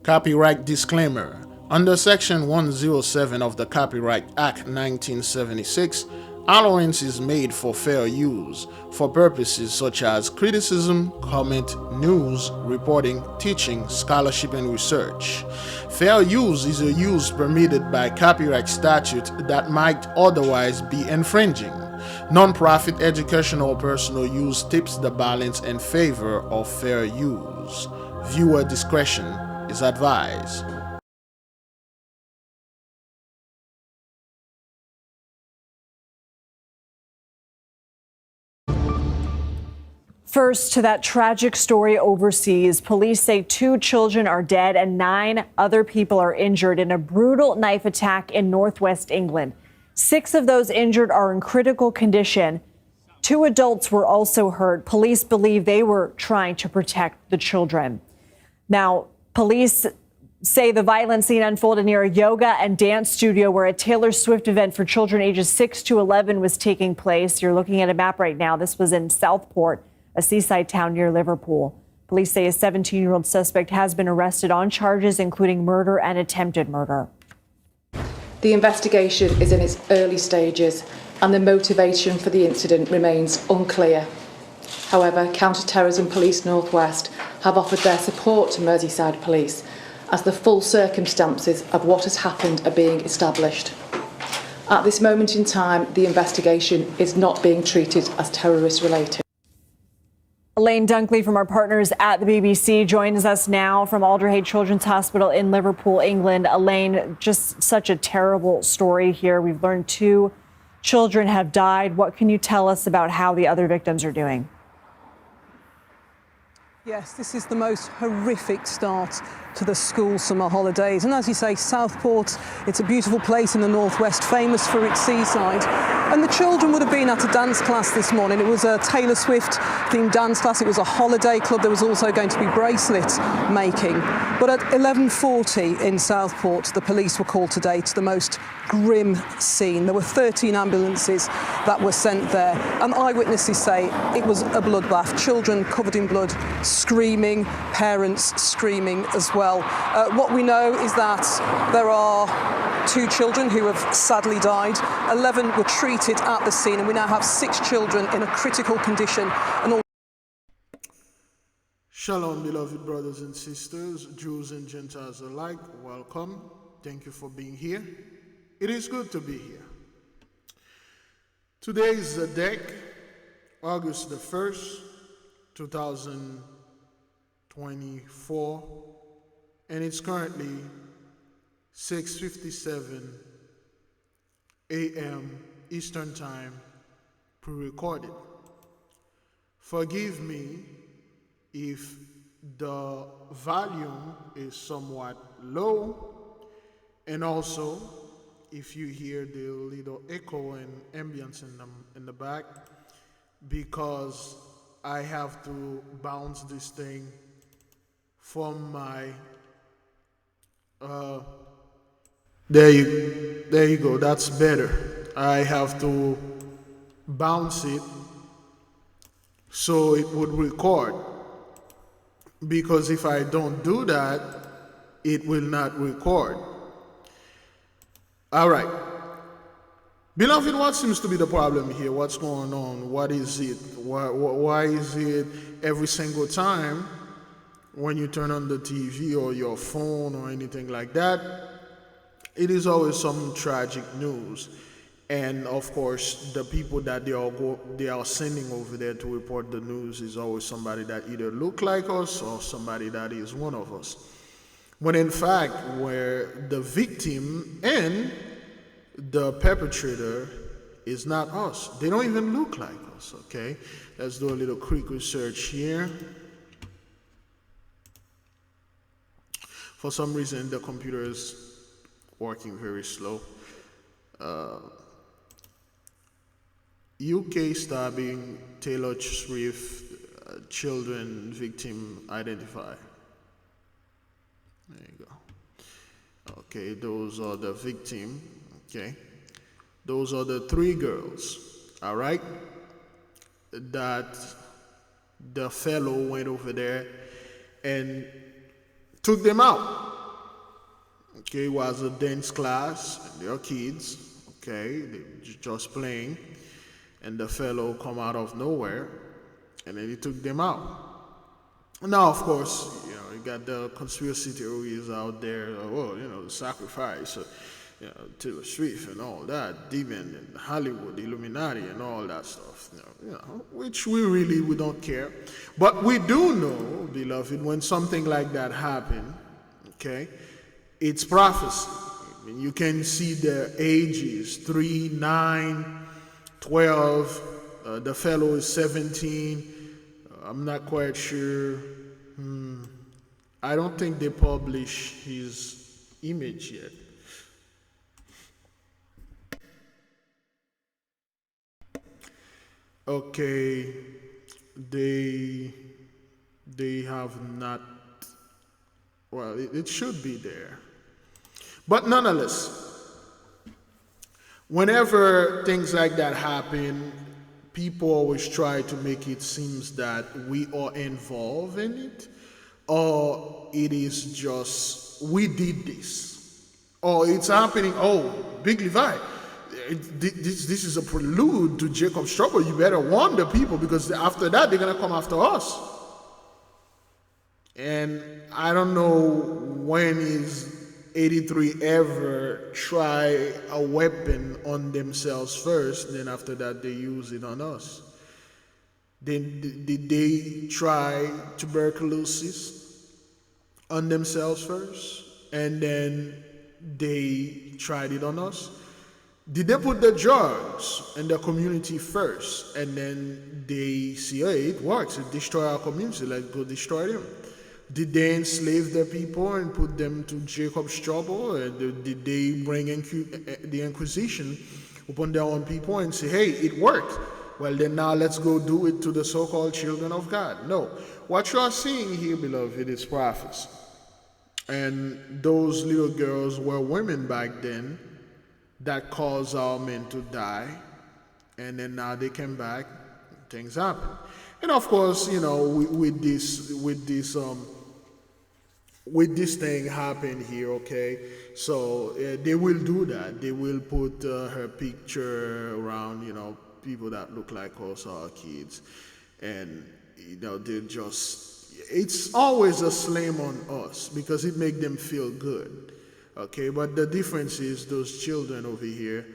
Copyright disclaimer. Under Section 107 of the Copyright Act 1976, allowance is made for fair use for purposes such as criticism, comment, news, reporting, teaching, scholarship, and research. Fair use is a use permitted by copyright statute that might otherwise be infringing. Non-profit educational or personal use tips the balance in favor of fair use. Viewer discretion is advised. First, to that tragic story overseas. Police say 2 children are dead and 9 other people are injured in a brutal knife attack in northwest England. 6 of those injured are in critical condition. 2 adults were also hurt. Police believe they were trying to protect the children. Now, police say the violent scene unfolded near a yoga and dance studio where a Taylor Swift event for children ages 6 to 11 was taking place. You're looking at a map right now. This was in Southport, a seaside town near Liverpool. Police say a 17-year-old suspect has been arrested on charges including murder and attempted murder. The investigation is in its early stages and the motivation for the incident remains unclear. However, Counter-Terrorism Police Northwest have offered their support to Merseyside Police as the full circumstances of what has happened are being established. At this moment in time, the investigation is not being treated as terrorist-related. Elaine Dunkley from our partners at the BBC joins us now from Alderhay Children's Hospital in Liverpool, England. Elaine, just such a terrible story here. We've learned 2 children have died. What can you tell us about how the other victims are doing? Yes, this is the most horrific start to the school summer holidays. And as you say, Southport, it's a beautiful place in the northwest, famous for its seaside. And the children would have been at a dance class this morning. It was a Taylor Swift themed dance class. It was a holiday club. There was also going to be bracelet making. But at 11:40 in Southport, the police were called today to the most grim scene. There were 13 ambulances that were sent there. And eyewitnesses say it was a bloodbath. Children covered in blood, screaming, parents screaming as well. What we know is that there are 2 children who have sadly died. 11 were treated at the scene, and we now have 6 children in a critical condition. And Shalom, beloved brothers and sisters, Jews and Gentiles alike. Welcome. Thank you for being here. It is good to be here. Today is the day, August the 1st, 2024, and it's currently 6:57 a.m. Eastern Time, pre-recorded. Forgive me if the volume is somewhat low, and also if you hear the little echo and ambience in the back, because I have to bounce this thing from my there you go, that's better. I have to bounce it so it would record, because if I don't do that, it will not record. All right. Beloved, what seems to be the problem here? What's going on? What is it? Why is it every single time when you turn on the TV or your phone or anything like that, it is always some tragic news? And of course, the people that they are sending over there to report the news is always somebody that either look like us or somebody that is one of us. When in fact, where the victim and the perpetrator is not us. They don't even look like us, okay? Let's do a little quick research here. For some reason, the computer is working very slow. UK stabbing, Taylor Swift, children victim identified. There you go. Okay, those are the victim. Okay, those are the 3 girls. All right, that the fellow went over there and took them out. Okay, it was a dance class, and there are kids, okay, they just playing, and the fellow come out of nowhere, and then he took them out. Now, of course, you got the conspiracy theories out there, the sacrifice, Taylor Swift and all that, demon and Hollywood, Illuminati and all that stuff, which we don't care. But we do know, beloved, when something like that happens, okay, it's prophecy. I mean, you can see the ages, 3, 9, 12, the fellow is 17, I'm not quite sure. I don't think they publish his image yet. Okay, they have not, well, it should be there. But nonetheless, whenever things like that happen, people always try to make it seem that we are involved in it, or it is just, we did this, or it's happening, Big Levi, this is a prelude to Jacob's trouble. You better warn the people, because after that, they're going to come after us. And I don't know when is 83 ever try a weapon on themselves first, then after that they use it on us. Then did they try tuberculosis on themselves first, and then they tried it on us? Did they put the drugs in the community first, and then they see, hey, it works, it destroys our community, let's go destroy them? Did they enslave the people and put them to Jacob's trouble? Or did they bring the Inquisition upon their own people and say, hey, it worked? Well, then now let's go do it to the so-called children of God. No. What you are seeing here, beloved, is prophecy. And those little girls were women back then that caused our men to die. And then now they came back, things happen. And of course, with this thing happen here, okay, so they will do that. They will put her picture around, people that look like us, our kids, and they just, it's always a slam on us because it makes them feel good, okay. But the difference is those children over here,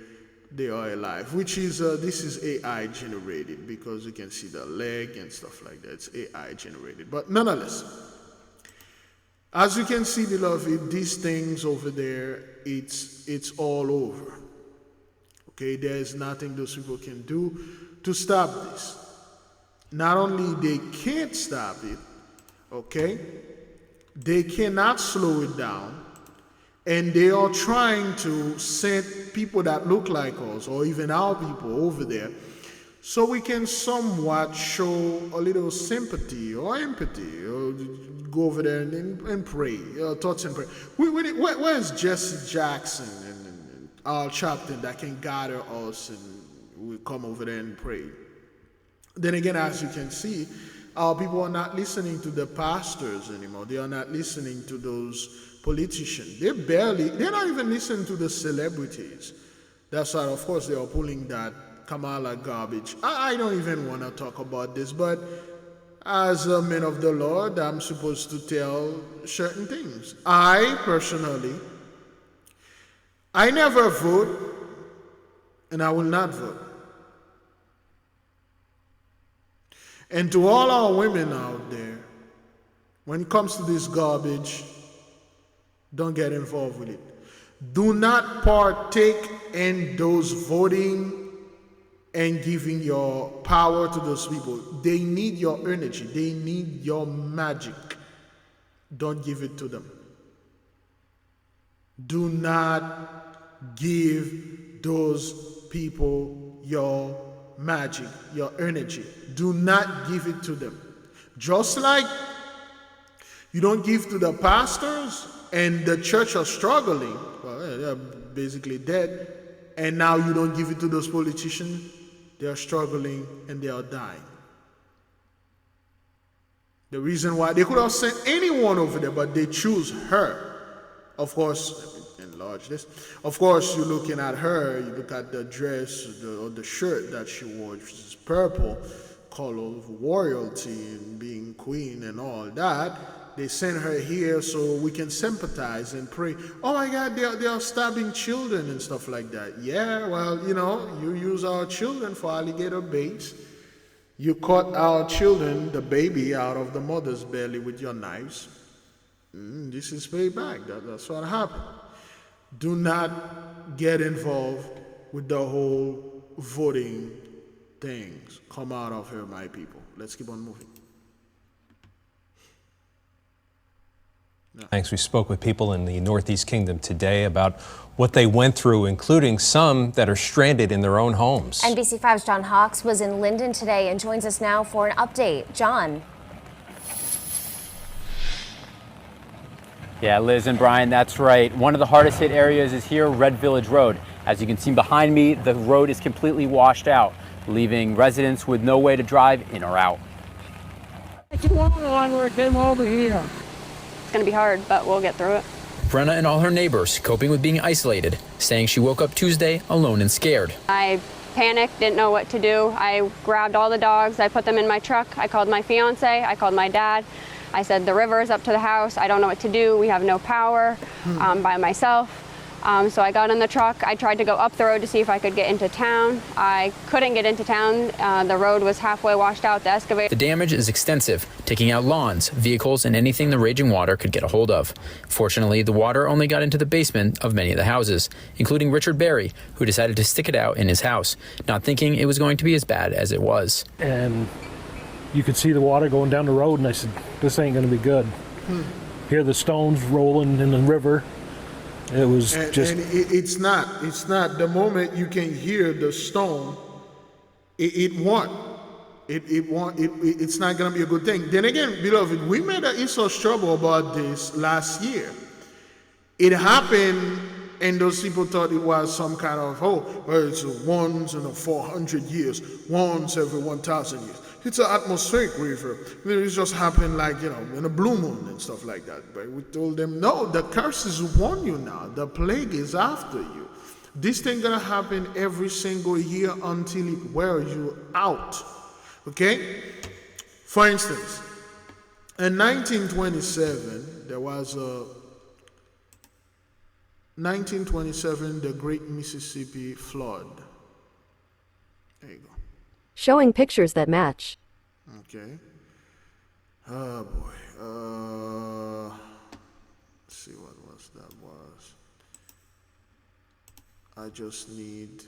they are alive, which is this is AI generated, because you can see the leg and stuff like that. It's AI generated, but nonetheless, as you can see, beloved, these things over there, it's all over. Okay, there is nothing those people can do to stop this. Not only they can't stop it, okay, they cannot slow it down, and they are trying to send people that look like us, or even our people over there, so we can somewhat show a little sympathy or empathy, or go over there and pray, thoughts and prayer. Where's Jesse Jackson and Al Chapton that can gather us and we come over there and pray? Then again, as you can see, our people are not listening to the pastors anymore. They are not listening to those politicians. They're not even listening to the celebrities. That's why, of course, they are pulling that Kamala garbage. I don't even want to talk about this, but as a man of the Lord, I'm supposed to tell certain things. I personally, I never vote, and I will not vote. And to all our women out there, when it comes to this garbage, don't get involved with it. Do not partake in those voting and giving your power to those people. They need your energy. They need your magic. Don't give it to them. Do not give those people your magic, your energy. Do not give it to them. Just like you don't give to the pastors, and the church are struggling, well, they're basically dead, and now you don't give it to those politicians, they are struggling and they are dying. The reason why, they could have sent anyone over there, but they choose her, of course, let me enlarge this. Of course, you're looking at her, you look at the dress or the shirt that she wore, which is purple, color of royalty and being queen and all that. They sent her here so we can sympathize and pray. Oh my God, they are stabbing children and stuff like that. Yeah, well, you use our children for alligator baits. You cut our children, the baby, out of the mother's belly with your knives. This is payback. That's what happened. Do not get involved with the whole voting things. Come out of here, my people. Let's keep on moving. Thanks. We spoke with people in the Northeast Kingdom today about what they went through, including some that are stranded in their own homes. NBC5's John Hawks was in Linden today and joins us now for an update. John. Yeah, Liz and Brian, that's right. One of the hardest hit areas is here, Red Village Road. As you can see behind me, the road is completely washed out, leaving residents with no way to drive in or out. It's a long line where it came over here. It's going to be hard, but we'll get through it. Brenna and all her neighbors coping with being isolated, saying she woke up Tuesday alone and scared. I panicked, didn't know what to do. I grabbed all the dogs, I put them in my truck. I called my fiance, I called my dad. I said, the river is up to the house. I don't know what to do. We have no power by myself. So I got in the truck. I tried to go up the road to see if I could get into town. I couldn't get into town. The road was halfway washed out. The excavator. The damage is extensive, taking out lawns, vehicles, and anything the raging water could get a hold of. Fortunately, the water only got into the basement of many of the houses, including Richard Berry, who decided to stick it out in his house, not thinking it was going to be as bad as it was. And you could see the water going down the road, and I said, this ain't going to be good. Hear the stones rolling in the river. It was it's not the moment you can hear the stone, it's not going to be a good thing. Then again, beloved, we made an Esau's trouble about this last year. It happened, and those people thought it was some kind of, it's once in 400 years, once every 1,000 years. It's an atmospheric river. It's just happening in a blue moon and stuff like that. But we told them, no, the curses warn you now. The plague is after you. This thing gonna happen every single year until it wears you out. Okay? For instance, in 1927, there was a 1927, the Great Mississippi Flood. There you go. Showing pictures that match. Okay. Oh boy. Let's see what that was. I just need,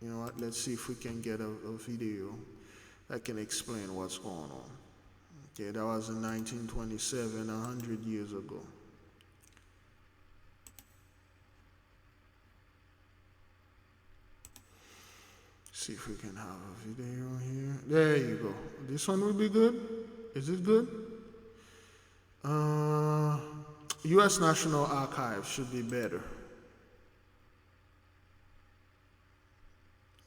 you know what, let's see if we can get a video that can explain what's going on. Okay, that was in 1927, 100 years ago. See if we can have a video here. There you go. This one will be good. Is it good? U.S. National Archives should be better.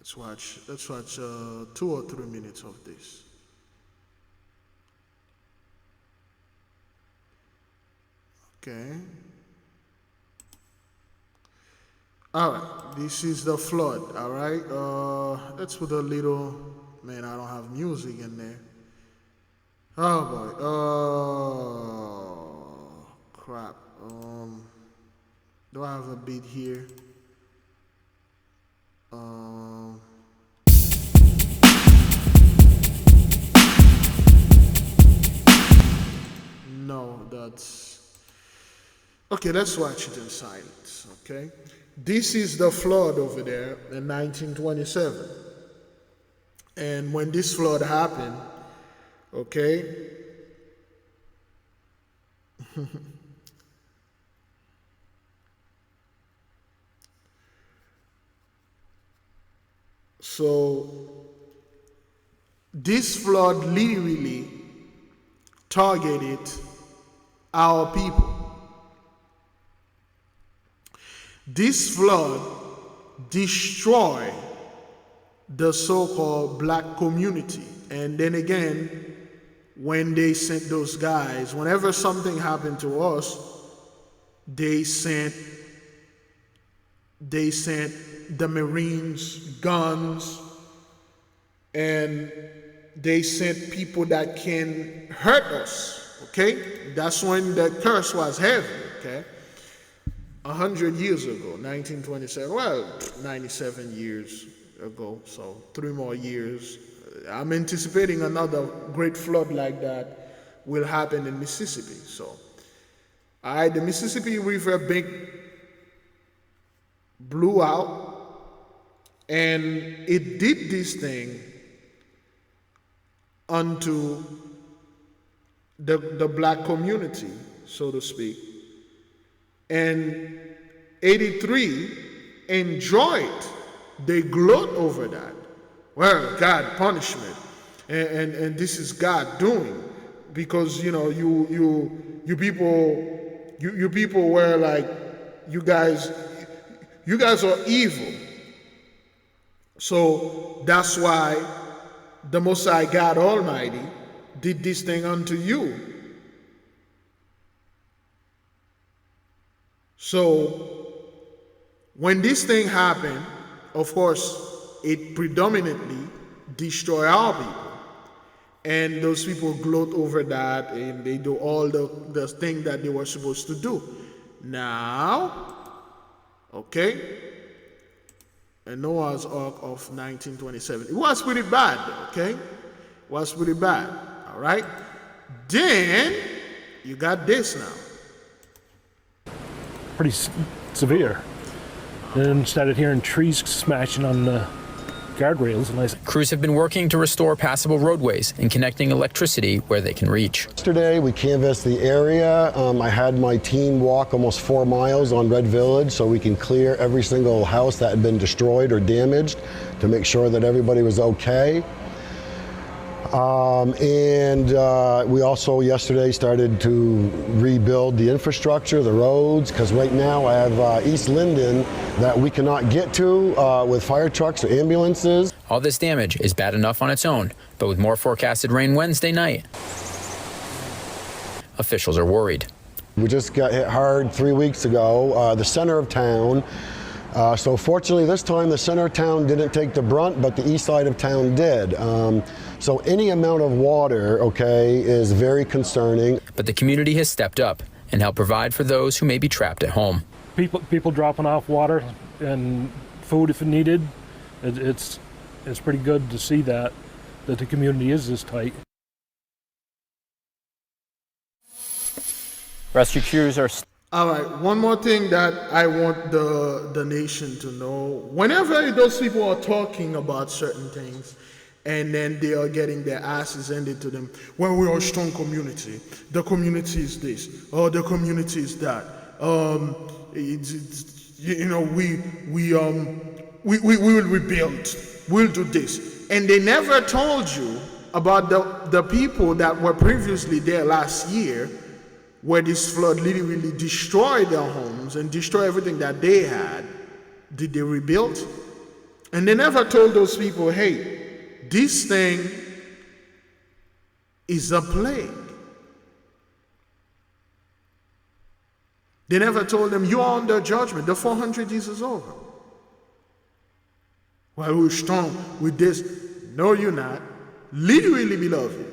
Let's watch 2 or 3 minutes of this. Okay. All right, this is the flood, all right? Let's put a little, man, I don't have music in there. Oh boy, crap. Do I have a beat here? No, that's, okay, let's watch it in silence, okay? This is the flood over there in 1927. And when this flood happened, okay, so this flood literally targeted our people. This flood destroyed the so-called black community. And then again, when they sent those guys, whenever something happened to us, They sent the Marines guns, and they sent people that can hurt us, okay? That's when the curse was heavy, okay? 100 years ago, 1927, well, 97 years ago, so 3 more years. I'm anticipating another great flood like that will happen in Mississippi, so. All right, the Mississippi River bank blew out, and it did this thing unto the black community, so to speak. And 83 enjoyed, they gloat over that. Well, God punishment, and this is God doing, because you know you people were like, you guys are evil. So that's why the Most High God Almighty did this thing unto you. So when this thing happened, of course, it predominantly destroyed our people. And those people gloat over that, and they do all the thing that they were supposed to do. Now, okay, and Noah's Ark of 1927. It was pretty bad, okay? It was pretty bad, all right? Then, you got this now. Pretty severe. Then started hearing trees smashing on the guardrails. And crews have been working to restore passable roadways and connecting electricity where they can reach. Yesterday we canvassed the area. I had my team walk almost 4 miles on Red Village so we can clear every single house that had been destroyed or damaged to make sure that everybody was okay. We also yesterday started to rebuild the infrastructure, the roads, because right now I have East Linden that we cannot get to with fire trucks or ambulances. All this damage is bad enough on its own, but with more forecasted rain Wednesday night, officials are worried. We just got hit hard 3 weeks ago, the center of town. So fortunately this time the center of town didn't take the brunt, but the east side of town did. So any amount of water, okay, is very concerning. But the community has stepped up and helped provide for those who may be trapped at home. People dropping off water and food if needed. It's pretty good to see that the community is this tight. Rescue crews are... All right, one more thing that I want the nation to know. Whenever those people are talking about certain things, and then they are getting their asses handed to them, well, we are a strong community. The community is this, or the community is that. We will rebuild. We'll do this. And they never told you about the people that were previously there last year, where this flood literally destroyed their homes and destroyed everything that they had. Did they rebuild? And they never told those people, hey, this thing is a plague. They never told them, you are under judgment. The 400 years is over. Well, we're strong with this. No, you're not. Literally, beloved,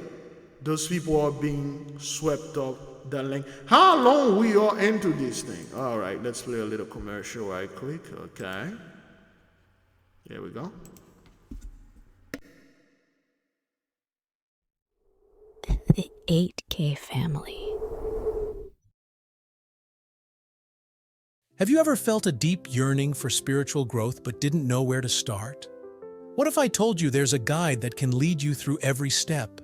those people are being swept up the length. How long we are into this thing? All right, let's play a little commercial right quick. Okay. Here we go. The 8K family. Have you ever felt a deep yearning for spiritual growth but didn't know where to start? What if I told you there's a guide that can lead you through every step?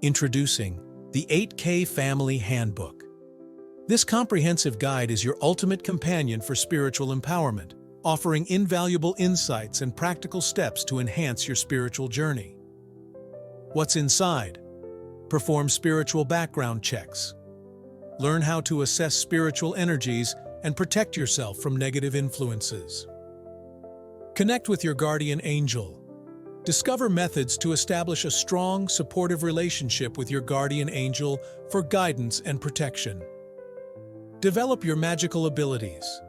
Introducing the 8K Family Handbook. This comprehensive guide is your ultimate companion for spiritual empowerment, offering invaluable insights and practical steps to enhance your spiritual journey. What's inside? Perform spiritual background checks. Learn how to assess spiritual energies and protect yourself from negative influences. Connect with your guardian angel. Discover methods to establish a strong, supportive relationship with your guardian angel for guidance and protection. Develop your magical abilities.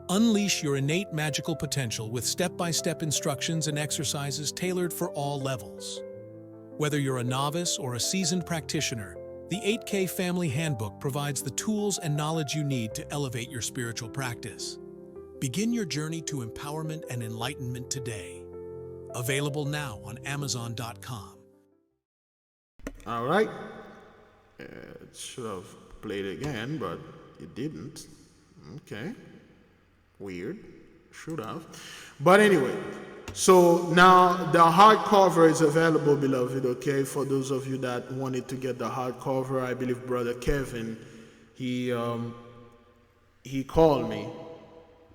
Unleash your innate magical potential with step-by-step instructions and exercises tailored for all levels. Whether you're a novice or a seasoned practitioner, the 8K Family Handbook provides the tools and knowledge you need to elevate your spiritual practice. Begin your journey to empowerment and enlightenment today. Available now on Amazon.com. All right. It should have played again, but it didn't. Okay. Weird. Should have. But anyway, so now the hardcover is available, beloved, okay? For those of you that wanted to get the hardcover, I believe Brother Kevin, he called me.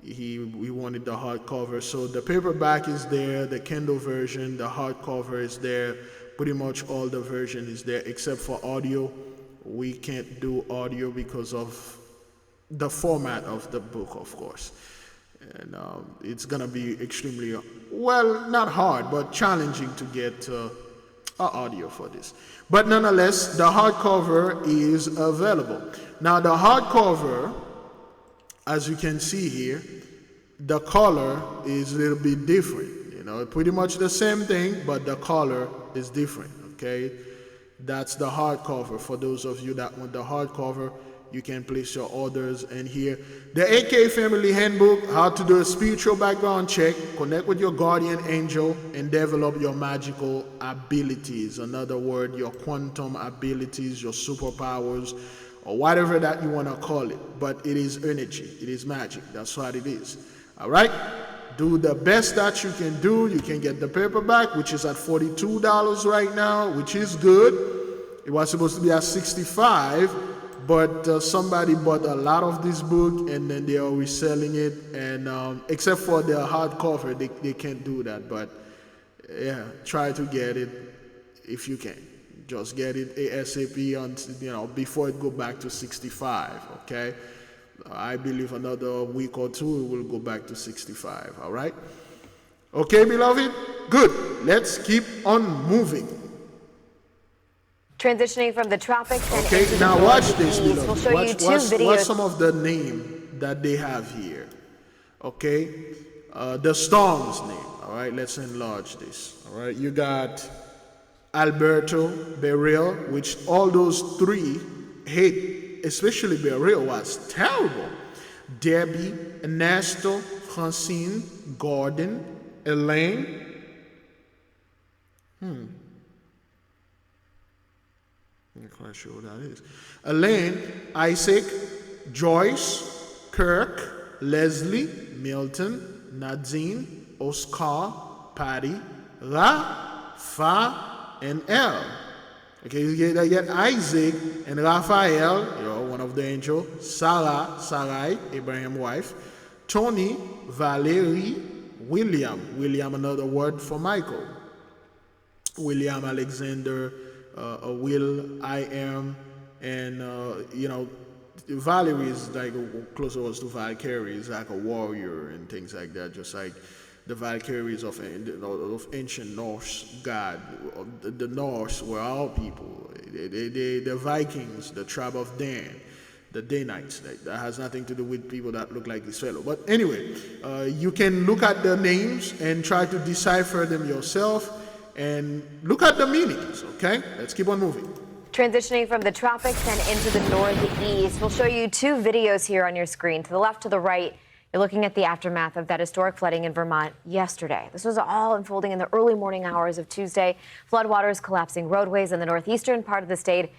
He wanted the hardcover. So the paperback is there, the Kindle version, the hardcover is there. Pretty much all the version is there except for audio. We can't do audio because of the format of the book, of course. And it's going to be extremely, well, not hard, but challenging to get audio for this. But nonetheless, the hardcover is available. Now, the hardcover, as you can see here, the color is a little bit different. You know, pretty much the same thing, but the color is different, okay? That's the hardcover. For those of you that want the hardcover, you can place your orders in here. The 8K Family Handbook, how to do a spiritual background check, connect with your guardian angel, and develop your magical abilities. Another word, your quantum abilities, your superpowers, or whatever that you want to call it. But it is energy. It is magic. That's what it is. All right? Do the best that you can do. You can get the paperback, which is at $42 right now, which is good. It was supposed to be at $65. But somebody bought a lot of this book and then they are reselling it, and except for the hardcover, they can't do that. But yeah, try to get it if you can. Just get it ASAP before it go back to 65. Okay, I believe another week or two it will go back to 65. All right. Okay, beloved. Good. Let's keep on moving. Transitioning from the tropics and okay, into now the watch this, beloved. We'll show you two videos. What's some of the name that they have here? Okay, the storm's name. All right, let's enlarge this. All right, you got Alberto, Beryl, which all those three hate, especially Beryl was terrible. Debbie, Ernesto, Francine, Gordon, Elaine. I'm not quite sure what that is. Elaine, Isaac, Joyce, Kirk, Leslie, Milton, Nadine, Oscar, Patty, Ra, Fa, and El. Okay, you get Isaac and Raphael, one of the angels, Sarah, Sarai, Abraham's wife, Tony, Valerie, William, another word for Michael, William Alexander, Will, I am, and Valerie is like closer to Valkyrie, is like a warrior and things like that, just like the Valkyries of ancient Norse god. The Norse were all people. The Vikings, the tribe of Dan, the Danites. That has nothing to do with people that look like this fellow. But anyway, you can look at the names and try to decipher them yourself. And look at the meanings, okay? Let's keep on moving. Transitioning from the tropics and into the Northeast, we'll show you two videos here on your screen. To the left, to the right, you're looking at the aftermath of that historic flooding in Vermont yesterday. This was all unfolding in the early morning hours of Tuesday. Floodwaters collapsing roadways in the northeastern part of the state.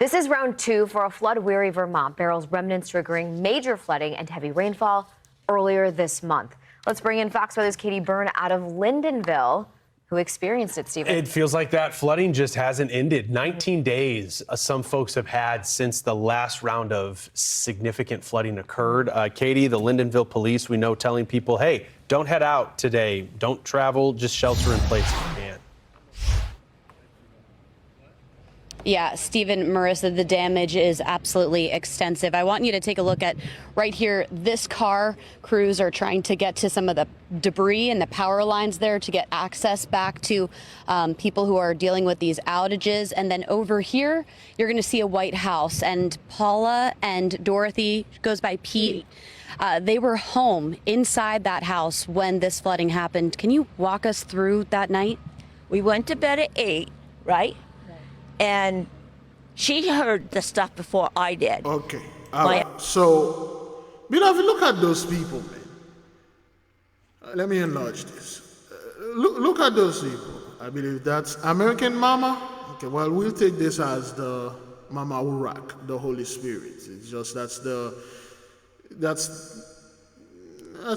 This is round two for a flood-weary Vermont. Barrel's remnants triggering major flooding and heavy rainfall earlier this month. Let's bring in Fox Weather's Katie Byrne out of Lyndonville, who experienced it, Stephen. It feels like that flooding just hasn't ended. 19 days some folks have had since the last round of significant flooding occurred. Katie, the Lyndonville police, we know, telling people, hey, don't head out today. Don't travel, just shelter in place if you can. Yeah, Stephen, Marissa, the damage is absolutely extensive. I want you to take a look at right here. This car, crews are trying to get to some of the debris and the power lines there to get access back to people who are dealing with these outages. And then over here, you're going to see a white house. And Paula and Dorothy, goes by Pete, they were home inside that house when this flooding happened. Can you walk us through that night? We went to bed at 8, right? And she heard the stuff before I did. Okay. So, beloved, look at those people, man. Let me enlarge this. Look at those people. I believe that's American Mama. Okay, well, we'll take this as the Mama Urak, the Holy Spirit. It's just that's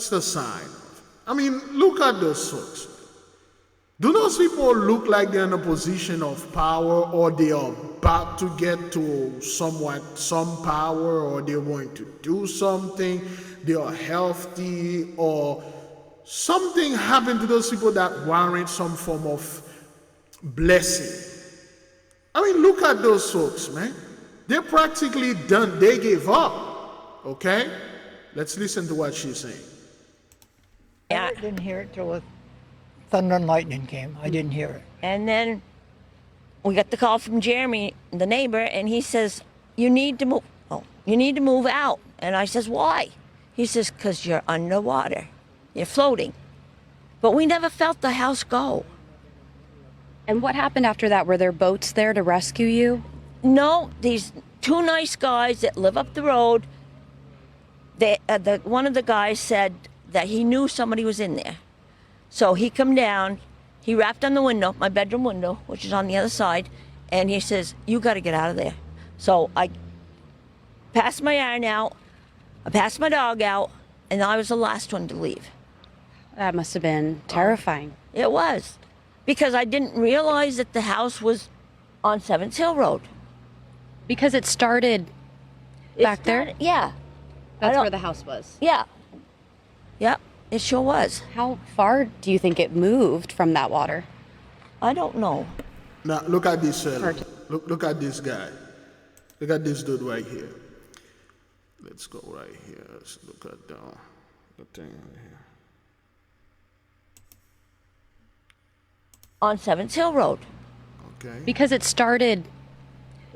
the sign. I mean, look at those folks. Do those people look like they're in a position of power, or they are about to get to some power, or they're going to do something, they are healthy, or something happened to those people that warrant some form of blessing? I mean, look at those folks, man. They're practically done. They gave up. Okay? Let's listen to what she's saying. I didn't hear it till thunder and lightning came. I didn't hear it. And then we got the call from Jeremy, the neighbor, and he says, you need to move. Oh, you need to move out. And I says, why? He says, because you're underwater. You're floating. But we never felt the house go. And what happened after that? Were there boats there to rescue you? No, these two nice guys that live up the road, one of the guys said that he knew somebody was in there. So he come down, he rapped on the window, my bedroom window, which is on the other side, and he says, you got to get out of there. So I passed my iron out, I passed my dog out, and I was the last one to leave. That must have been terrifying. It was, because I didn't realize that the house was on 7th Hill Road. Because it started back there? Yeah. That's where the house was? Yeah. Yep. It sure was. How far do you think it moved from that water? I don't know. Now, look at this. Look at this guy. Look at this dude right here. Let's go right here. Let's look at the thing right here. On 7th Hill Road. Okay. Because it started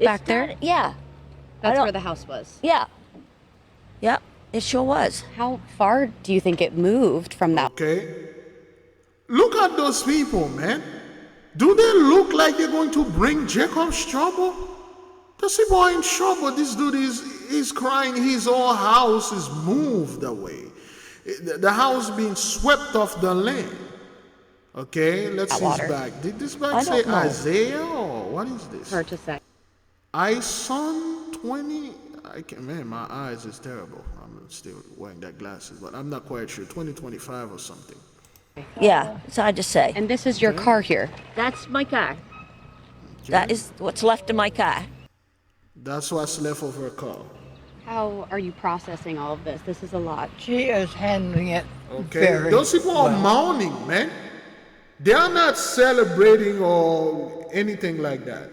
back there? Yeah. That's where the house was? Yeah. Yep. It sure was. How far do you think it moved from that? Okay. Look at those people, man. Do they look like they're going to bring Jacob's trouble? Those people are in trouble. This dude is crying. His whole house is moved away. The house being swept off the land. Okay, let's see his back. Did this back say Isaiah or what is this? Hard to say. ISON 20. Man, my eyes is terrible. I'm still wearing that glasses, but I'm not quite sure. 2025 or something. Yeah, it's hard to say. And this is your car here? That's my car. Okay. That is what's left of my car. That's what's left of her car. How are you processing all of this? This is a lot. She is handling it very Those people are mourning, man. They are not celebrating or anything like that.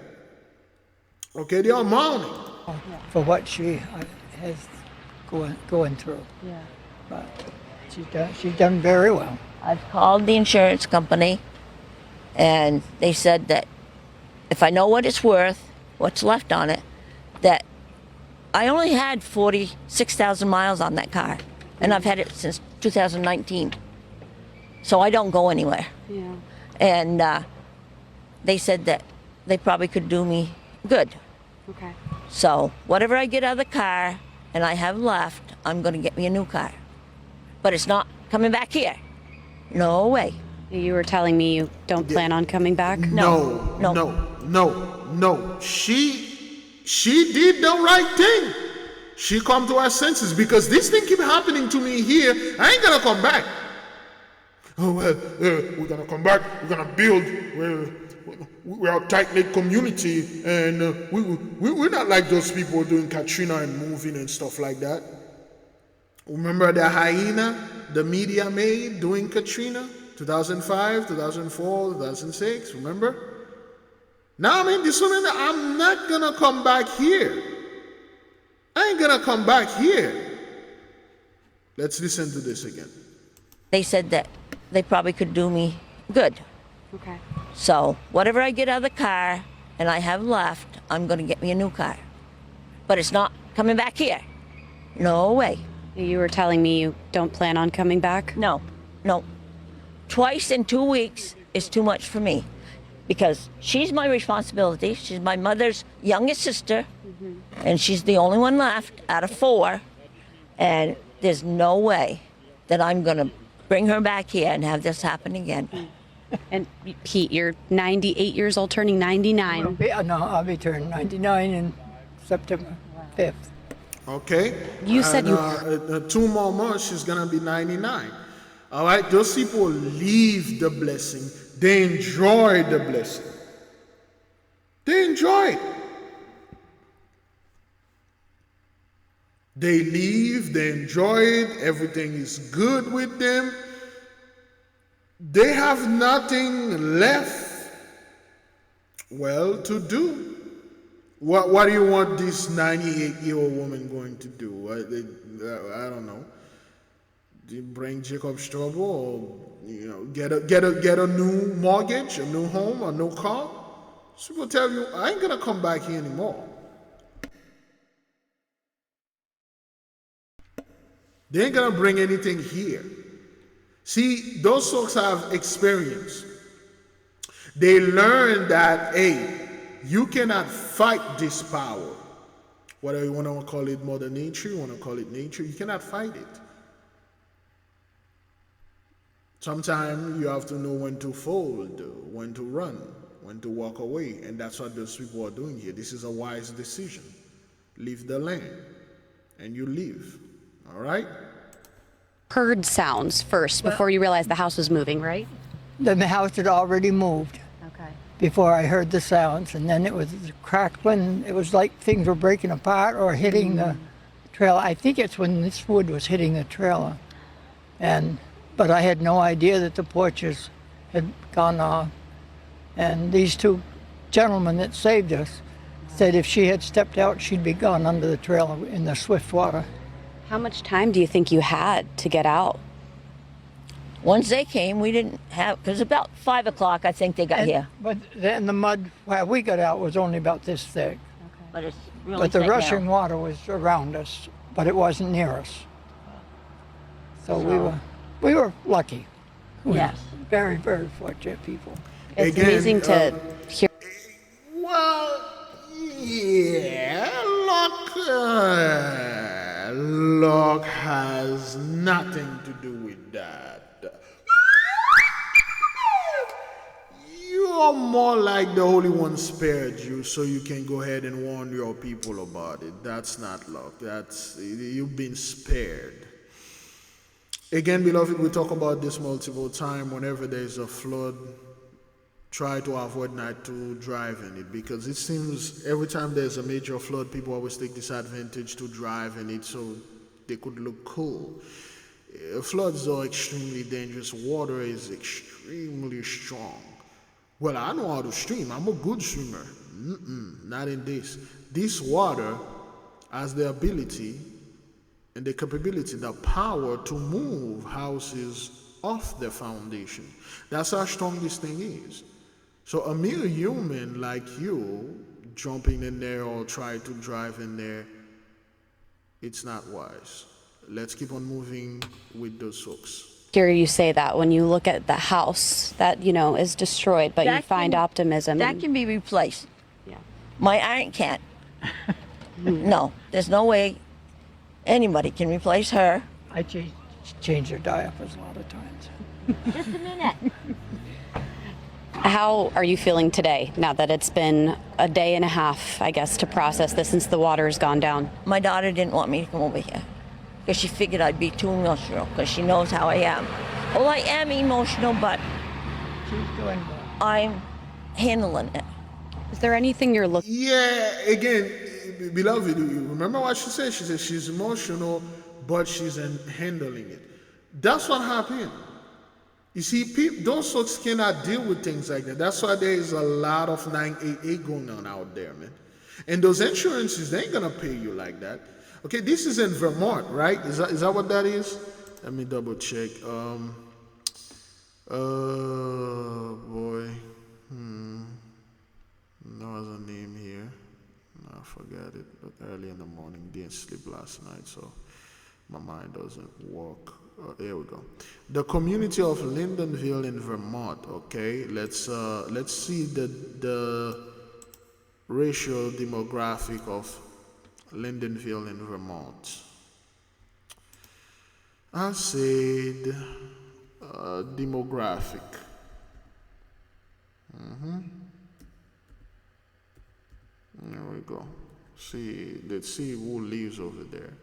Okay, they are mourning. For what she has going through. Yeah. But she's done very well. I've called the insurance company, and they said that if I know what it's worth, what's left on it, that I only had 46,000 miles on that car, and I've had it since 2019. So I don't go anywhere. Yeah. And they said that they probably could do me good. Okay. So whatever I get out of the car and I have left, I'm going to get me a new car. But it's not coming back here. No way. You were telling me you don't plan on coming back? No. She did the right thing. She come to her senses because this thing keep happening to me here. I ain't gonna come back. Oh well, we're gonna come back. We're gonna build. We're a tight-knit community, and we're not like those people doing Katrina and moving and stuff like that. Remember the hyena the media made doing Katrina, 2005, 2004, 2006. Remember? Now I'm in this woman, I'm not gonna come back here. I ain't gonna come back here. Let's listen to this again. They said that they probably could do me good. Okay. So whatever I get out of the car and I have left, I'm gonna get me a new car. But it's not coming back here. No way. You were telling me you don't plan on coming back? No, no. Twice in 2 weeks is too much for me because she's my responsibility. She's my mother's youngest sister, and she's the only one left out of 4. And there's no way that I'm going to bring her back here and have this happen again. And Pete, you're 98 years old, turning 99. I'll be turning 99 in September 5th. Okay. You said you. 2 more months, she's gonna be 99. All right. Those people leave the blessing. They enjoy the blessing. They enjoy it. They leave. They enjoy it. Everything is good with them. They have nothing left, well, to do. What do you want this 98-year-old woman going to do? I don't know. Do you bring Jacob's trouble, or get a new mortgage, a new home, a new car? She will tell you, I ain't gonna come back here anymore. They ain't gonna bring anything here. See, those folks have experience. They learn that, hey, you cannot fight this power. Whether you want to call it Mother Nature, you want to call it nature, you cannot fight it. Sometimes you have to know when to fold, when to run, when to walk away. And that's what those people are doing here. This is a wise decision. Leave the land. And you leave. All right? Heard sounds first before you realized the house was moving, right? Then the house had already moved. Okay. Before I heard the sounds, and then it was crackling. It was like things were breaking apart or hitting the trailer. I think it's when this wood was hitting the trailer. But I had no idea that the porches had gone off. And these 2 gentlemen that saved us said if she had stepped out, she'd be gone under the trailer in the swift water. How much time do you think you had to get out? Once they came, we didn't have, because about 5 o'clock, I think they got here. But then the mud where we got out was only about this thick. Okay. But it's really But the thick rushing now. water was around us, but it wasn't near us. So we were lucky. Yes. Very, very fortunate people. It's amazing to hear. Well, yeah, luck has nothing to do with that. You're more like the Holy One spared you, so you can go ahead and warn your people about it. That's not luck. You've been spared. Again, beloved, we talk about this multiple times. Whenever there's a flood, try to avoid not to drive in it, because it seems every time there's a major flood, people always take this advantage to drive in it so they could look cool. Floods are extremely dangerous. Water is extremely strong. Well, I know how to swim. I'm a good swimmer. Not in this. This water has the ability and the capability, the power to move houses off the foundation. That's how strong this thing is. So a mere human like you jumping in there or try to drive in there, it's not wise. Let's keep on moving with those folks. Hear you say that when you look at the house that, is destroyed, but you find optimism. That can be replaced. Yeah. My aunt can't. No, there's no way anybody can replace her. I changed her diapers a lot of times. Just a minute. How are you feeling today, now that it's been a day and a half, I guess, to process this since the water's gone down? My daughter didn't want me to come over here because she figured I'd be too emotional because she knows how I am. Well, I am emotional, but she's doing well. I'm handling it. Is there anything you're looking? Yeah, again, beloved, you remember what she said? She said she's emotional, but she's handling it. That's what happened. You see, those folks cannot deal with things like that. That's why there is a lot of 988 going on out there, man. And those insurances, they ain't gonna pay you like that. Okay, this is in Vermont, right? Is that what that is? Let me double check. Boy. No other name here. No, I forgot it. But early in the morning, didn't sleep last night, so my mind doesn't work. Here we go. The community of Lyndonville in Vermont. Okay, let's see the racial demographic of Lyndonville in Vermont. I said demographic. There we go. Let's see who lives over there.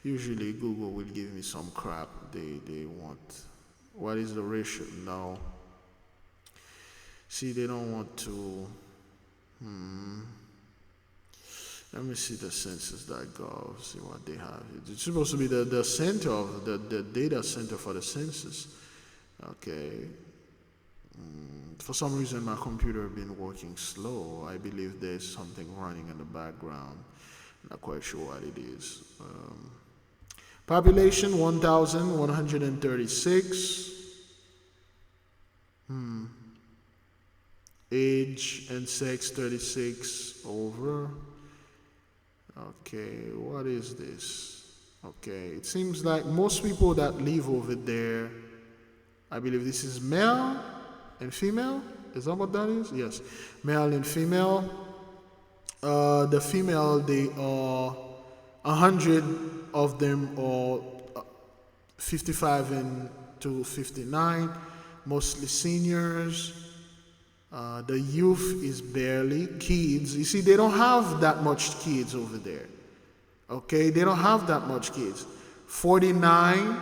Usually Google will give me some crap they want. What is the ratio? No. See, they don't want to. Let me see the census.gov, see what they have. It's supposed to be the center of the data center for the census. Okay. For some reason, my computer has been working slow. I believe there's something running in the background. Not quite sure what it is. Population 1,136. Age and sex 36 over. Okay, what is this? Okay, it seems like most people that live over there, I believe this is male and female. Is that what that is? Yes, male and female. The female, they are 100 of them are 55 and to 59, mostly seniors. The youth is barely kids. You see, they don't have that much kids over there. Okay, they don't have that much kids. 49,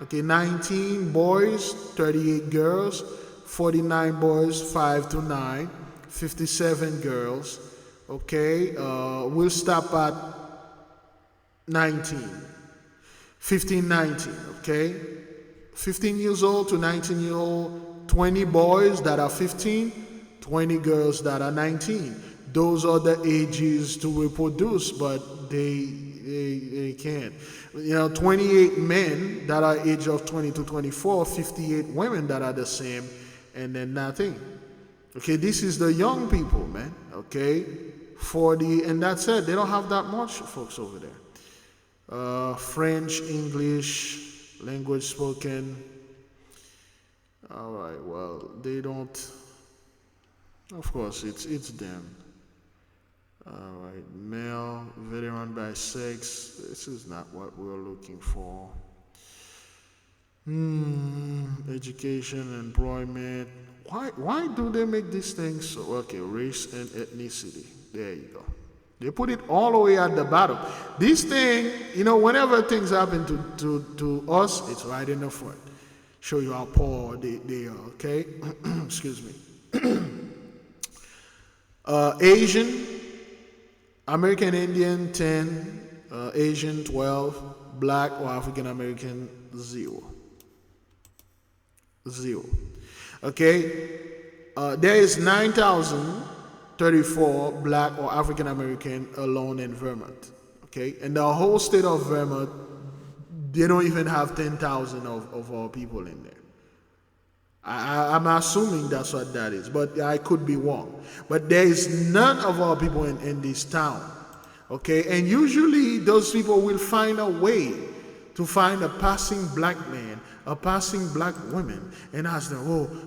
okay, 19 boys, 38 girls, 49 boys, 5 to 9, 57 girls. Okay, we'll stop at 19, 15, 19, okay? 15 years old to 19 years old, 20 boys that are 15, 20 girls that are 19. Those are the ages to reproduce, but they can't. 28 men that are age of 20 to 24, 58 women that are the same, and then nothing. Okay, this is the young people, man, okay? 40, and that's it. They don't have that much folks over there. French, English, language spoken. All right, well, they don't, of course, it's them. All right, male, veteran by sex. This is not what we're looking for. Education, employment. Why do they make these things so? Okay, race and ethnicity. There you go. They put it all the way at the bottom. This thing, whenever things happen to us, it's right in the front. Show you how poor they are, okay? Excuse me. Asian, American Indian, 10. Asian, 12. Black or African American, 0. 0. Okay? There is 9,034 black or African American alone in Vermont. Okay? And the whole state of Vermont, they don't even have 10,000 of our people in there. I'm assuming that's what that is, but I could be wrong. But there is none of our people in this town. Okay? And usually those people will find a way to find a passing black man, a passing black woman, and ask them,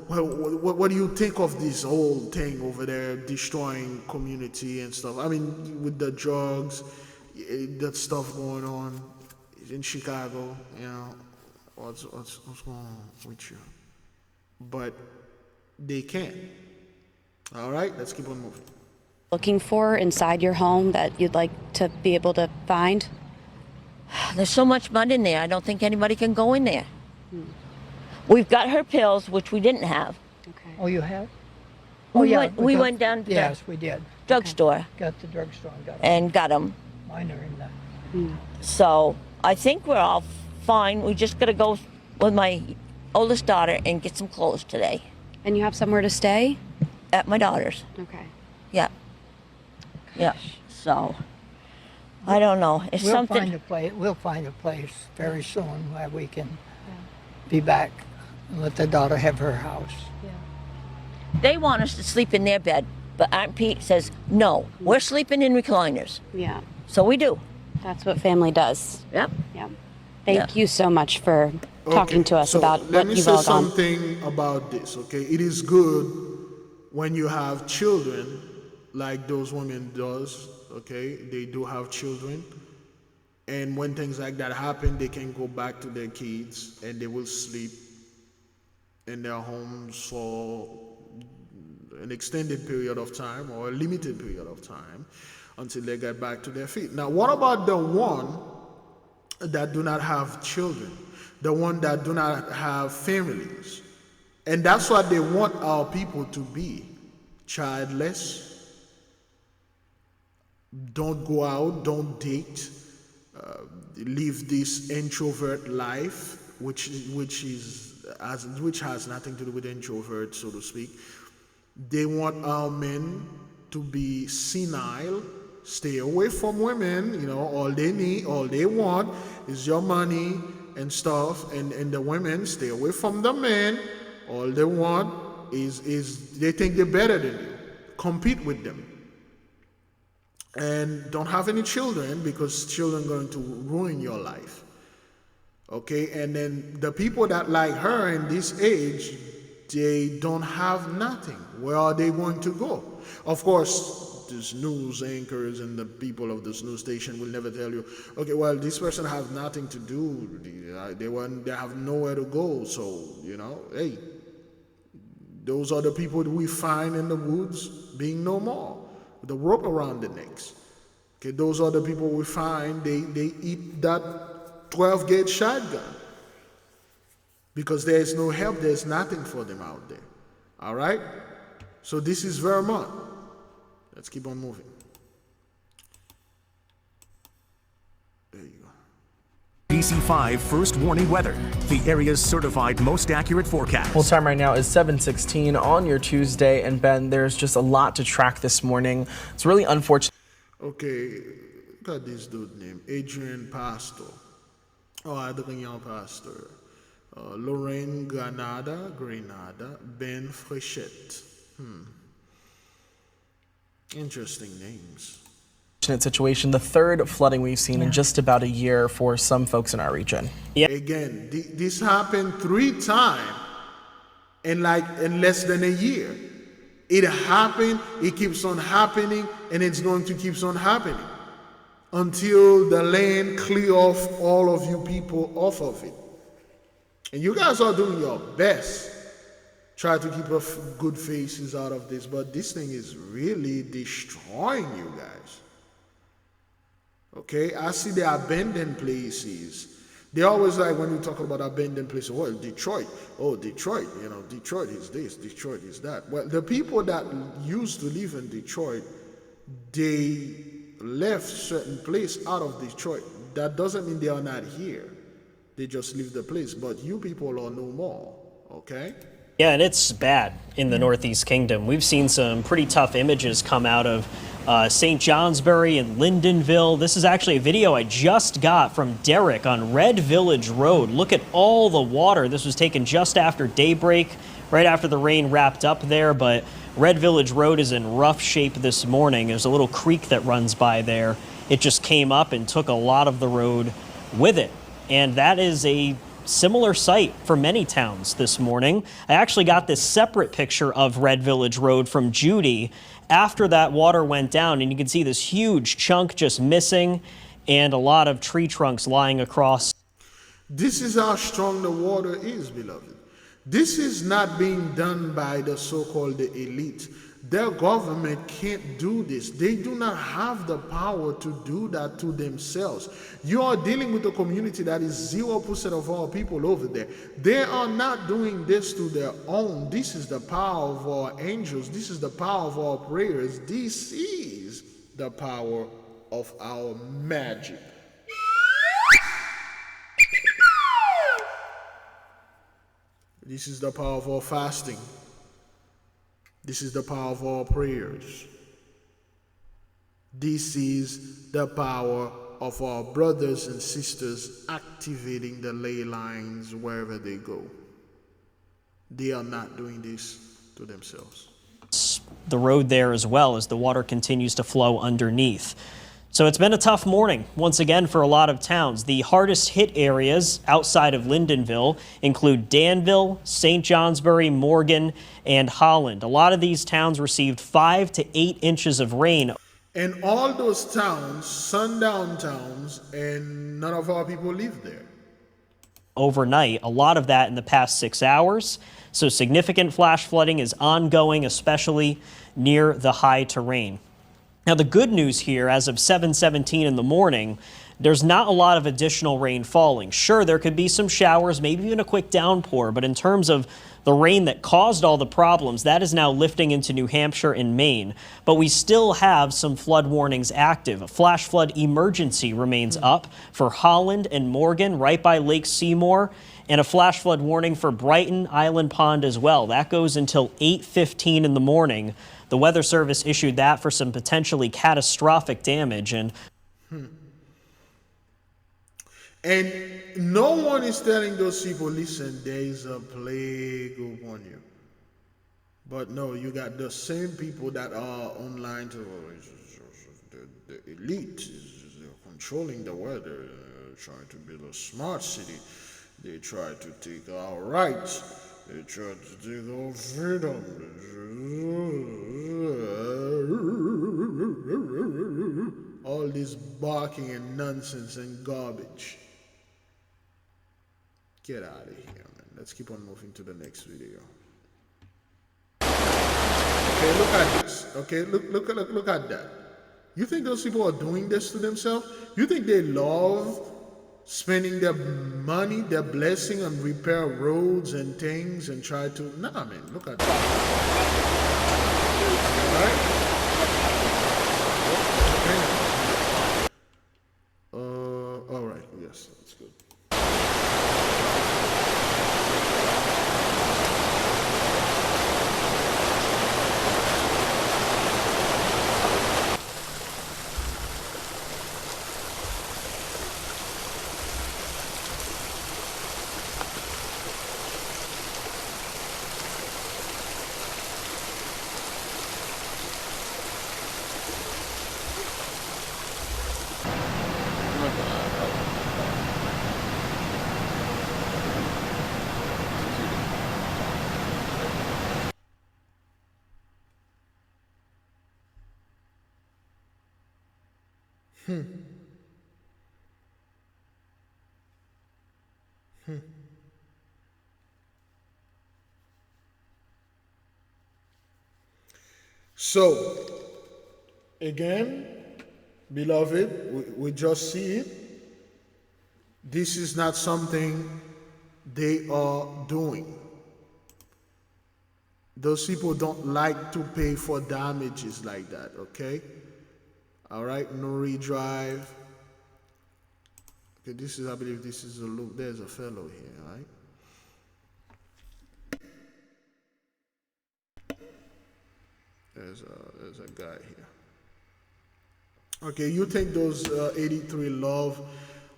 what do you think of this whole thing over there, destroying community and stuff? I mean, with the drugs, that stuff going on in Chicago, what's going on with you? But they can't. All right, let's keep on moving. Looking for inside your home that you'd like to be able to find? There's so much mud in there, I don't think anybody can go in there. We've got her pills, which we didn't have. Okay. Oh, you have? We went down to yes, we did. Drugstore. Got the drugstore and got them. Mine are in that. So I think we're all fine. We just got to go with my oldest daughter and get some clothes today. And you have somewhere to stay? At my daughter's. Okay. Yeah. Yeah. So, I don't know. It's We'll something. We'll find a place very soon where we can be back and let the daughter have her house. They want us to sleep in their bed, but Aunt Pete says, no, we're sleeping in recliners. Yeah. So we do. That's what family does. Yep. Yeah. Thank you so much for talking to us about what you've all gone. Let me say something about this, okay? It is good when you have children, like those women does, okay? They do have children. And when things like that happen, they can go back to their kids and they will sleep in their homes for an extended period of time or a limited period of time until they get back to their feet. Now, what about the one that do not have children, the one that do not have families? And that's what they want our people to be: childless, don't go out, don't date, live this introvert life, which has nothing to do with introvert, so to speak. They want our men to be senile, stay away from women. You know, all they need, all they want is your money and stuff, and the women stay away from the men. All they want is they think they're better than you. Compete with them. And don't have any children, because children are going to ruin your life. Okay, and then the people that like her in this age, they don't have nothing. Where are they going to go? Of course, these news anchors and the people of this news station will never tell you, okay, well, this person has nothing to do. They have nowhere to go. So, you know, hey, those are the people that we find in the woods being no more, with the rope around their necks. Okay, those are the people we find, they eat that 12-gauge shotgun. Because there is no help, there's nothing for them out there. All right? So this is Vermont. Let's keep on moving. There you go. DC5 first warning weather, the area's certified most accurate forecast. Well, time right now is 7:16 on your Tuesday, and Ben, there's just a lot to track this morning. It's really unfortunate. Okay, look at this dude named Adrian Pastor. Adrien Pastor. Lorraine Granada, Ben Frechette. Interesting names. Situation, the third flooding we've seen in just about a year for some folks in our region. Again, this happened 3 times in less than a year. It happened, it keeps on happening, and it's going to keep on happening until the land clear off all of you people off of it. And you guys are doing your best. Try to keep good faces out of this, but this thing is really destroying you guys. Okay, I see the abandoned places. They always like when we talk about abandoned places, well, Detroit. Oh, Detroit, you know, Detroit is this, Detroit is that. Well, the people that used to live in Detroit, they left certain place out of Detroit. That doesn't mean they are not here. They just leave the place, but you people are no more, okay? Yeah, and it's bad in the Northeast Kingdom. We've seen some pretty tough images come out of St. Johnsbury and Lyndonville. This is actually a video I just got from Derek on Red Village Road. Look at all the water. This was taken just after daybreak, right after the rain wrapped up there, but Red Village Road is in rough shape this morning. There's a little creek that runs by there. It just came up and took a lot of the road with it. And that is a similar sight for many towns this morning. I actually got this separate picture of Red Village Road from Judy after that water went down, and you can see this huge chunk just missing and a lot of tree trunks lying across. This is how strong the water is, beloved. This is not being done by the so-called elite. Their government can't do this. They do not have the power to do that to themselves. You are dealing with a community that is 0% of all people over there. They are not doing this to their own. This is the power of our angels. This is the power of our prayers. This is the power of our magic. This is the power of our fasting. This is the power of our prayers. This is the power of our brothers and sisters activating the ley lines wherever they go. They are not doing this to themselves. The road there as well as the water continues to flow underneath. So it's been a tough morning once again for a lot of towns. The hardest hit areas outside of Lyndonville include Danville, St. Johnsbury, Morgan, and Holland. A lot of these towns received 5 to 8 inches of rain. And all those towns, sundown towns, and none of our people live there. Overnight, a lot of that in the past 6 hours. So significant flash flooding is ongoing, especially near the high terrain. Now, the good news here, as of 7:17 in the morning, there's not a lot of additional rain falling. Sure, there could be some showers, maybe even a quick downpour, but in terms of the rain that caused all the problems, that is now lifting into New Hampshire and Maine. But we still have some flood warnings active. A flash flood emergency remains up for Holland and Morgan right by Lake Seymour, and a flash flood warning for Brighton Island Pond as well. That goes until 8:15 in the morning. The Weather Service issued that for some potentially catastrophic damage. And no one is telling those people, listen, there is a plague upon you. But no, you got the same people that are online to the elite is controlling the weather, trying to build a smart city. They try to take our rights. They try to take our freedom. All this barking and nonsense and garbage. Get out of here, man. Let's keep on moving to the next video. Okay, look at this. Okay, look at that. You think those people are doing this to themselves? You think they love spending their money, their blessing on repair roads and things and try to... Nah, man, look at that. All right? All right, yes, that's good. So, again, beloved, we just see it. This is not something they are doing. Those people don't like to pay for damages like that, okay? All right, Nuri Drive. Okay, this is, I believe this is a loop. There's a fellow here, all right? There's a guy here. Okay, you think those 83 love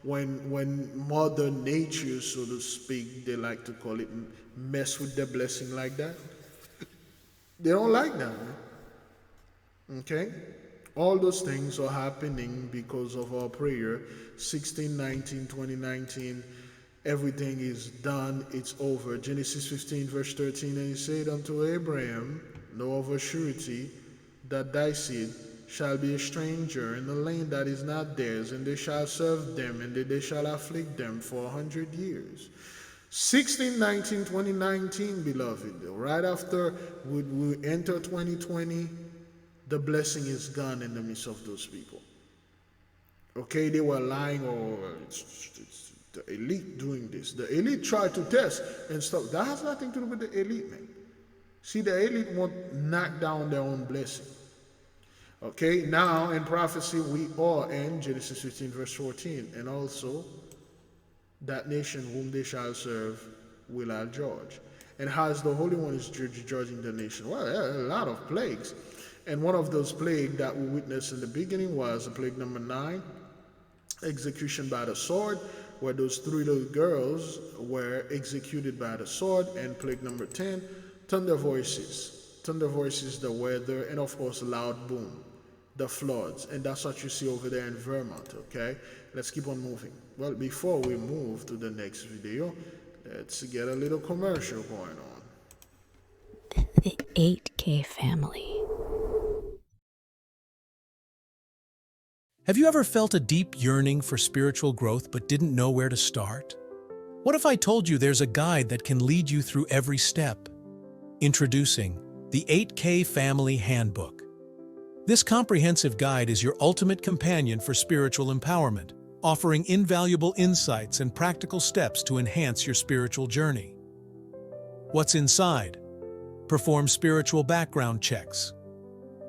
when Mother Nature, so to speak, they like to call it, mess with their blessing like that? They don't like that, man. Okay? All those things are happening because of our prayer. 16/19/2019, everything is done, it's over. Genesis 15 verse 13, and he said unto Abraham, know of a surety that thy seed shall be a stranger in the land that is not theirs, and they shall serve them, and they shall afflict them for 100 years. 16/19/2019, beloved, right after we enter 2020, the blessing is gone in the midst of those people. Okay, they were lying, or it's the elite doing this. The elite tried to test and stuff. That has nothing to do with the elite, man. See, the elite won't knock down their own blessing. Okay, now in prophecy we are in Genesis 15 verse 14, and also that nation whom they shall serve will I judge. And how is the Holy One is judging the nation? Well, there are a lot of plagues. And one of those plagues that we witnessed in the beginning was plague number 9, execution by the sword, where those 3 little girls were executed by the sword. And plague number 10, thunder voices. Thunder voices, the weather, and of course, loud boom, the floods. And that's what you see over there in Vermont, okay? Let's keep on moving. Well, before we move to the next video, let's get a little commercial going on. The 8K family. Have you ever felt a deep yearning for spiritual growth but didn't know where to start? What if I told you there's a guide that can lead you through every step? Introducing the 8K Family Handbook. This comprehensive guide is your ultimate companion for spiritual empowerment, offering invaluable insights and practical steps to enhance your spiritual journey. What's inside? Perform spiritual background checks.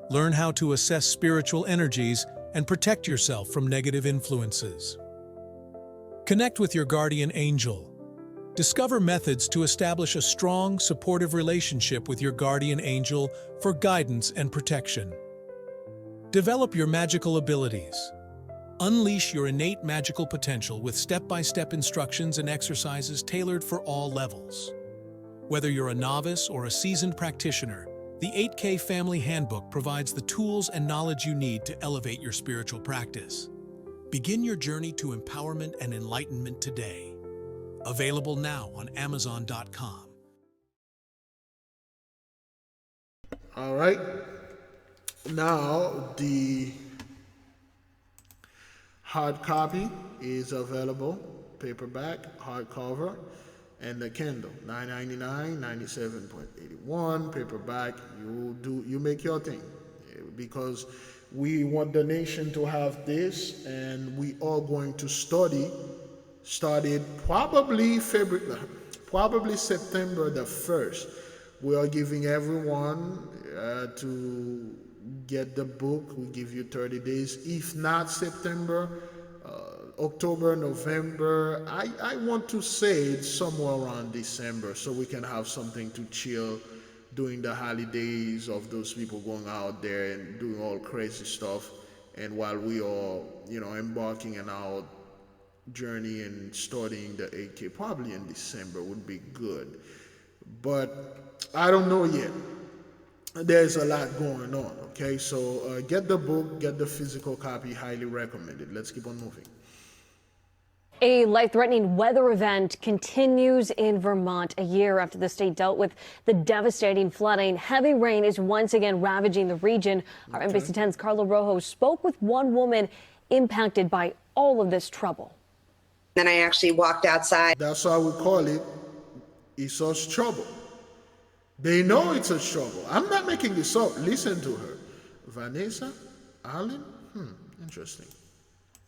Learn how to assess spiritual energies and protect yourself from negative influences. Connect with your guardian angel. Discover methods to establish a strong, supportive relationship with your guardian angel for guidance and protection. Develop your magical abilities. Unleash your innate magical potential with step-by-step instructions and exercises tailored for all levels. Whether you're a novice or a seasoned practitioner, the 8K Family Handbook provides the tools and knowledge you need to elevate your spiritual practice. Begin your journey to empowerment and enlightenment today. Available now on Amazon.com. All right. Now, the hard copy is available, paperback, hardcover, and the Kindle, $9.99, $97.81, paperback. You make your thing, because we want the nation to have this, and we are going to study. Started probably September the 1st. We are giving everyone to get the book. We give you 30 days. If not September, October, November, I want to say it's somewhere around December, so we can have something to chill during the holidays of those people going out there and doing all crazy stuff. And while we are, embarking on our journey and studying the 8K, probably in December would be good. But I don't know yet. There's a lot going on, okay? So get the book, get the physical copy, highly recommended. Let's keep on moving. A life-threatening weather event continues in Vermont a year after the state dealt with the devastating flooding. Heavy rain is once again ravaging the region. Our NBC 10's Carla Rojo spoke with one woman impacted by all of this trouble. Then I actually walked outside. That's why we call it Esau's trouble. They know it's a trouble. I'm not making this up. Listen to her. Vanessa Allen? Interesting.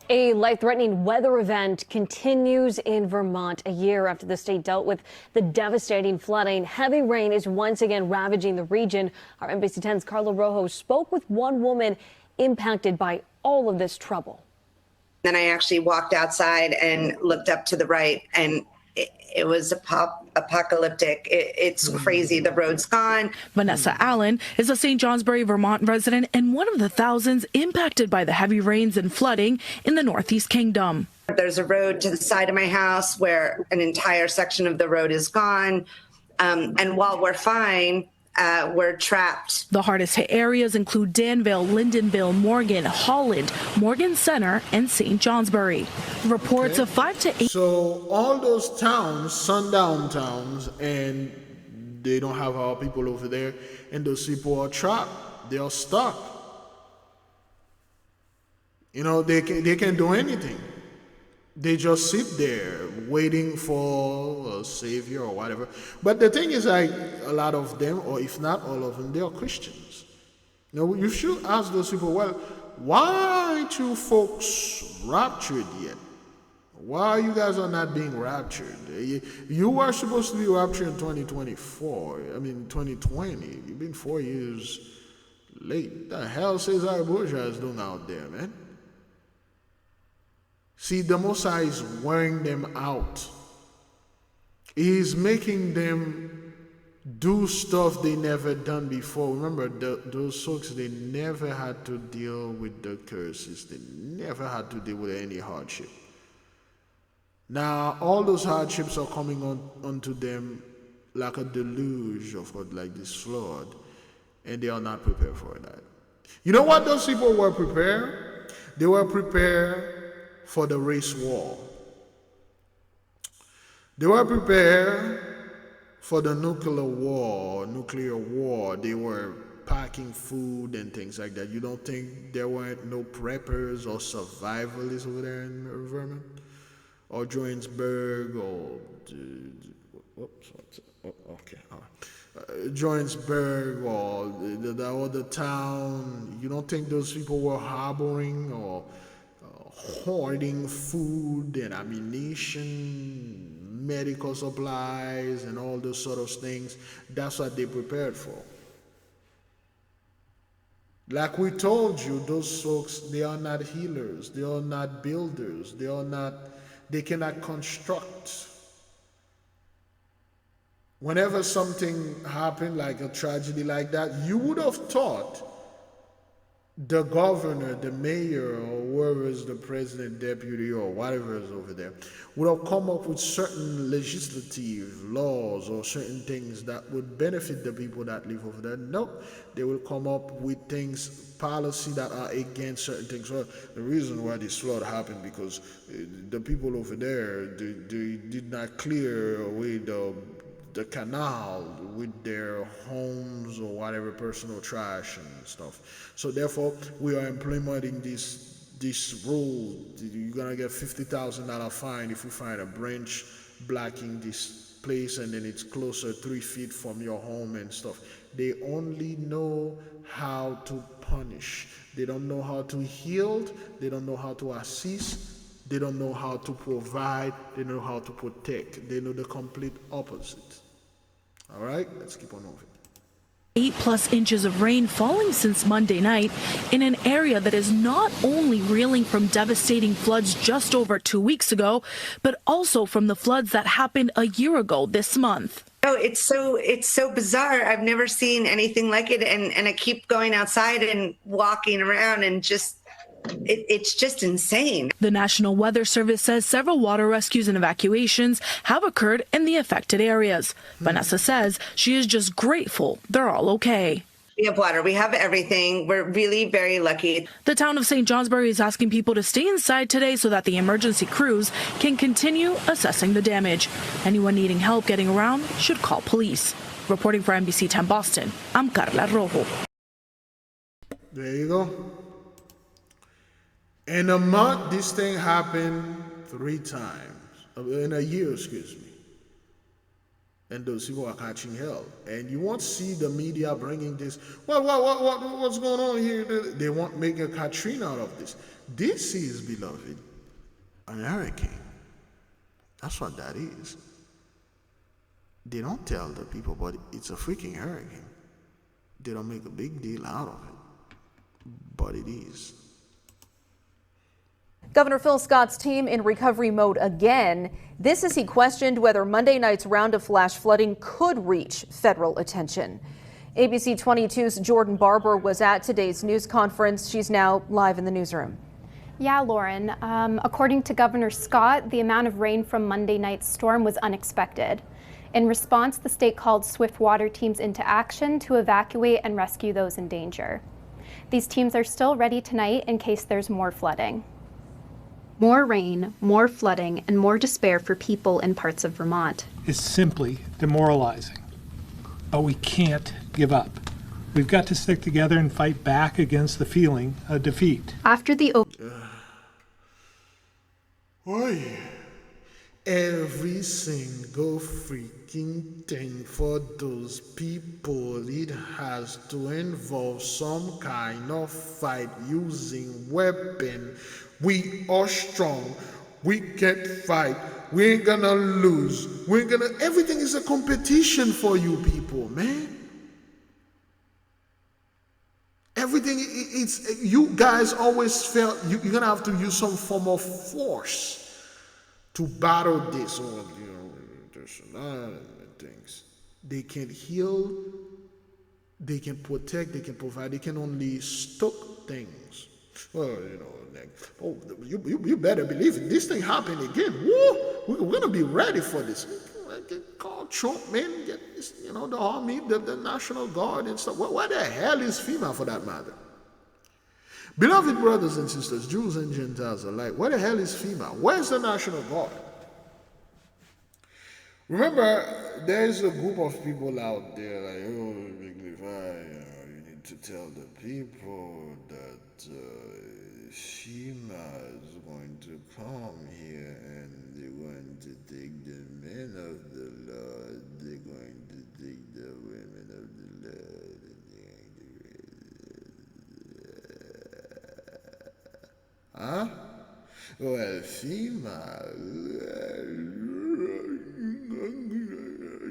A life-threatening weather event continues in Vermont a year after the state dealt with the devastating flooding. Heavy rain is once again ravaging the region. Our NBC 10's Carla Rojo spoke with one woman impacted by all of this trouble. Then I actually walked outside and looked up to the right, and it was apocalyptic. It's crazy. The road's gone. Vanessa Allen is a St. Johnsbury, Vermont resident and one of the thousands impacted by the heavy rains and flooding in the Northeast Kingdom. There's a road to the side of my house where an entire section of the road is gone. And while we're fine, we're trapped. The hardest hit areas include Danville, Lyndonville, Morgan, Holland, Morgan Center, and St. Johnsbury. Reports of 5 to 8. So all those towns, sundown towns, and they don't have our people over there, and those people are trapped. They are stuck. They can't do anything. They just sit there waiting for a savior or whatever. But the thing is, a lot of them, or if not all of them, they are Christians. You should ask those people, well, why aren't you folks raptured yet? Why you guys are not being raptured? You were supposed to be raptured in 2024. 2020. You've been 4 years late. What the hell Cesar Borgia is doing out there, man? See, the Messiah is wearing them out. He's making them do stuff they never done before. Remember, those folks, they never had to deal with the curses. They never had to deal with any hardship. Now, all those hardships are coming onto them like a deluge of what, like this flood, and they are not prepared for that. You know what those people were prepared? They were prepared for the race war. They were prepared for the nuclear war. They were packing food and things like that. You don't think there weren't no preppers or survivalists over there in Vermont? Or Johannesburg, or Johannesburg, or the other town. You don't think those people were harboring or hoarding food and ammunition, medical supplies, and all those sort of things? That's what they prepared for. Like we told you, those folks, they are not healers, they are not builders, they cannot construct. Whenever something happened, like a tragedy like that, you would have thought the governor, the mayor, or whoever is the president, deputy, or whatever is over there, would have come up with certain legislative laws or certain things that would benefit the people that live over there. Nope, they will come up with things, policy that are against certain things. Well, the reason why this flood happened because the people over there, they did not clear away the canal with their homes or whatever personal trash and stuff. So therefore, we are implementing this rule. You're gonna get $50,000 fine if you find a branch blocking this place and then it's closer 3 feet from your home and stuff. They only know how to punish. They don't know how to heal. They don't know how to assist. They don't know how to provide. They know how to protect. They know the complete opposite. All right, let's keep on moving. 8+ inches of rain falling since Monday night in an area that is not only reeling from devastating floods just over 2 weeks ago, but also from the floods that happened a year ago this month. Oh, it's so bizarre. I've never seen anything like it, and I keep going outside and walking around and just it's just insane. The National Weather Service says several water rescues and evacuations have occurred in the affected areas. Vanessa says she is just grateful they're all okay. We have water. We have everything. We're really very lucky. The town of St. Johnsbury is asking people to stay inside today so that the emergency crews can continue assessing the damage. Anyone needing help getting around should call police. Reporting for NBC 10 Boston, I'm Carla Rojo. There you go. In a month, this thing happened 3 times. In a year, excuse me. And those people are catching hell. And you won't see the media bringing this. What's going on here? They won't make a Katrina out of this. This is, beloved, an hurricane. That's what that is. They don't tell the people, but it's a freaking hurricane. They don't make a big deal out of it. But it is. Governor Phil Scott's team in recovery mode again. This as he questioned whether Monday night's round of flash flooding could reach federal attention. ABC 22's Jordan Barber was at today's news conference. She's now live in the newsroom. Yeah, Lauren. According to Governor Scott, the amount of rain from Monday night's storm was unexpected. In response, the state called swift water teams into action to evacuate and rescue those in danger. These teams are still ready tonight in case there's more flooding. More rain, more flooding, and more despair for people in parts of Vermont. Is simply demoralizing. But we can't give up. We've got to stick together and fight back against the feeling of defeat. After the every single freaking thing for those people, it has to involve some kind of fight using weapon. We are strong. We can fight. We ain't gonna lose. Everything is a competition for you people, man. Everything, you guys always felt you're gonna have to use some form of force to battle this or, this and that and things. They can heal, they can protect, they can provide, they can only stop things. Well, you know, like, oh, you better believe it. This thing happened again. Woo! We're gonna be ready for this. Call Trump, man. Get this, you know, the army, the National Guard and stuff. Where the hell is FEMA for that matter? Beloved brothers and sisters, Jews and Gentiles alike, where the hell is FEMA? Where's the National Guard? Remember, there's a group of people out there like, oh, Big Levi, you need to tell the people that FEMA is going to come here and they're going to take the men of the Lord, they're going to take the women of the Lord, and huh? Well, FEMA,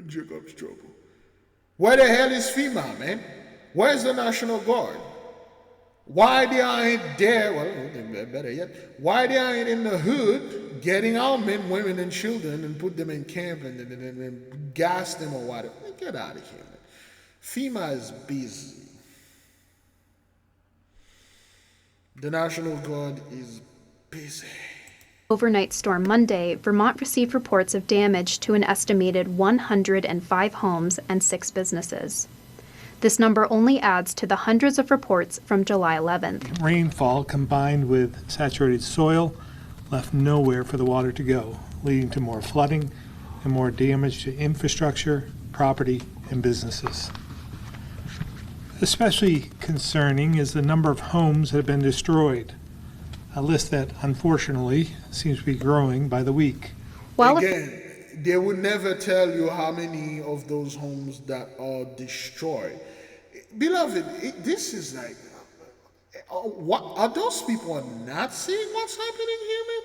Jacob's trouble. Where the hell is FEMA, man? Where's the National Guard? Why they aren't there? Well, better yet, why they aren't in the hood getting our men, women, and children and put them in camp and gas them or whatever? Get out of here, man. FEMA is busy. The National Guard is busy. Overnight storm Monday, Vermont received reports of damage to an estimated 105 homes and 6 businesses. This number only adds to the hundreds of reports from July 11th. Rainfall combined with saturated soil left nowhere for the water to go, leading to more flooding and more damage to infrastructure, property, and businesses. Especially concerning is the number of homes that have been destroyed, a list that unfortunately seems to be growing by the week. While again, they would never tell you how many of those homes that are destroyed. Beloved, this is like, what are those people not seeing what's happening here, man?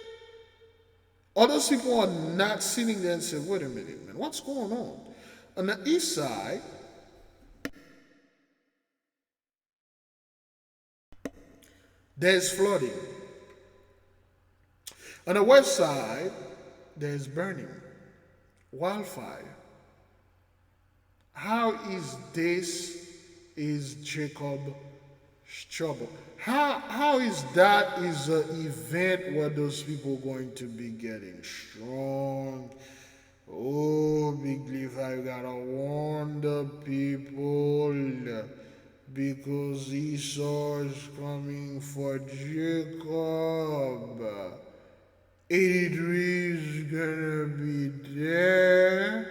Or those people are not sitting there and saying, wait a minute, man, what's going on? On the east side, there's flooding. On the west side, there's burning, wildfire. How is this is Jacob's trouble? How is that is an event where those people are going to be getting strong? Oh, Big Levi, you gotta warn the people because Esau is coming for Jacob. 83 is gonna be there.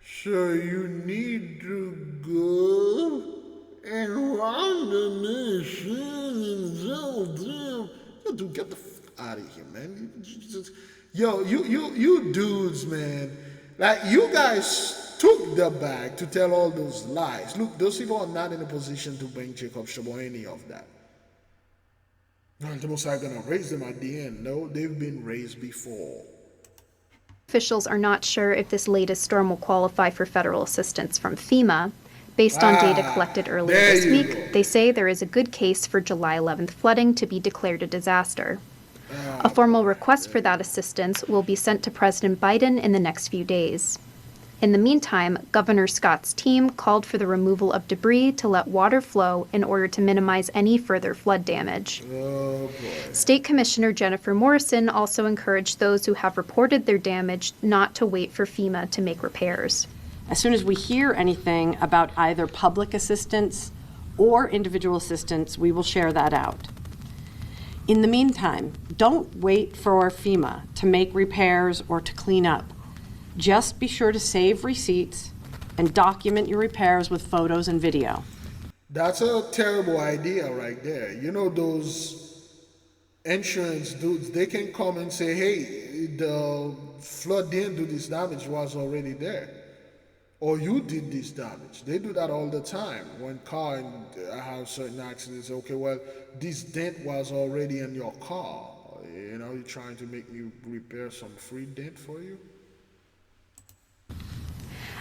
So you need to go and run the nation and tell them. Yo, dude, get the out of here, man. Yo, you dudes, man. Like, you guys took the bag to tell all those lies. Look, those people are not in a position to bring Jacob's trouble or any of that. The Most High gonna raise them at the end. No, they've been raised before. Officials are not sure if this latest storm will qualify for federal assistance from FEMA. Based on data collected earlier this week, they say there is a good case for July 11th flooding to be declared a disaster. A formal request for that assistance will be sent to President Biden in the next few days. In the meantime, Governor Scott's team called for the removal of debris to let water flow in order to minimize any further flood damage. State Commissioner Jennifer Morrison also encouraged those who have reported their damage not to wait for FEMA to make repairs. As soon as we hear anything about either public assistance or individual assistance, we will share that out. In the meantime, don't wait for FEMA to make repairs or to clean up. Just be sure to save receipts and document your repairs with photos and video. That's a terrible idea right there. You know, those insurance dudes, they can come and say, hey, the flood didn't do this damage, was already there. Or you did this damage. They do that all the time. When car have certain accidents, okay, well, this dent was already in your car. You know, you're trying to make me repair some free dent for you?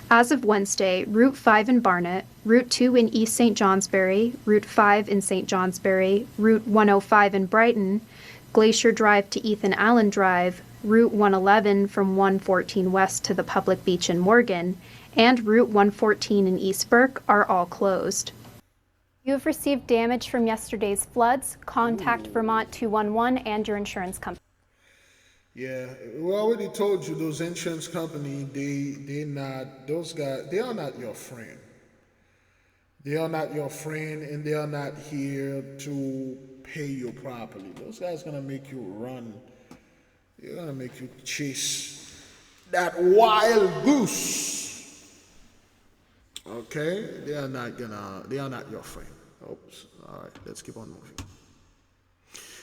As of Wednesday, Route 5 in Barnet, Route 2 in East St. Johnsbury, Route 5 in St. Johnsbury, Route 105 in Brighton, Glacier Drive to Ethan Allen Drive, Route 111 from 114 West to the public beach in Morgan, and Route 114 in East Burke are all closed. If you have received damage from yesterday's floods, contact Vermont 211 and your insurance company. Yeah, we already told you those insurance company, they are not your friend. They are not your friend, and they are not here to pay you properly. Those guys gonna make you run. They're gonna make you chase that wild goose. Okay? They are not your friend. Oops. All right, let's keep on moving.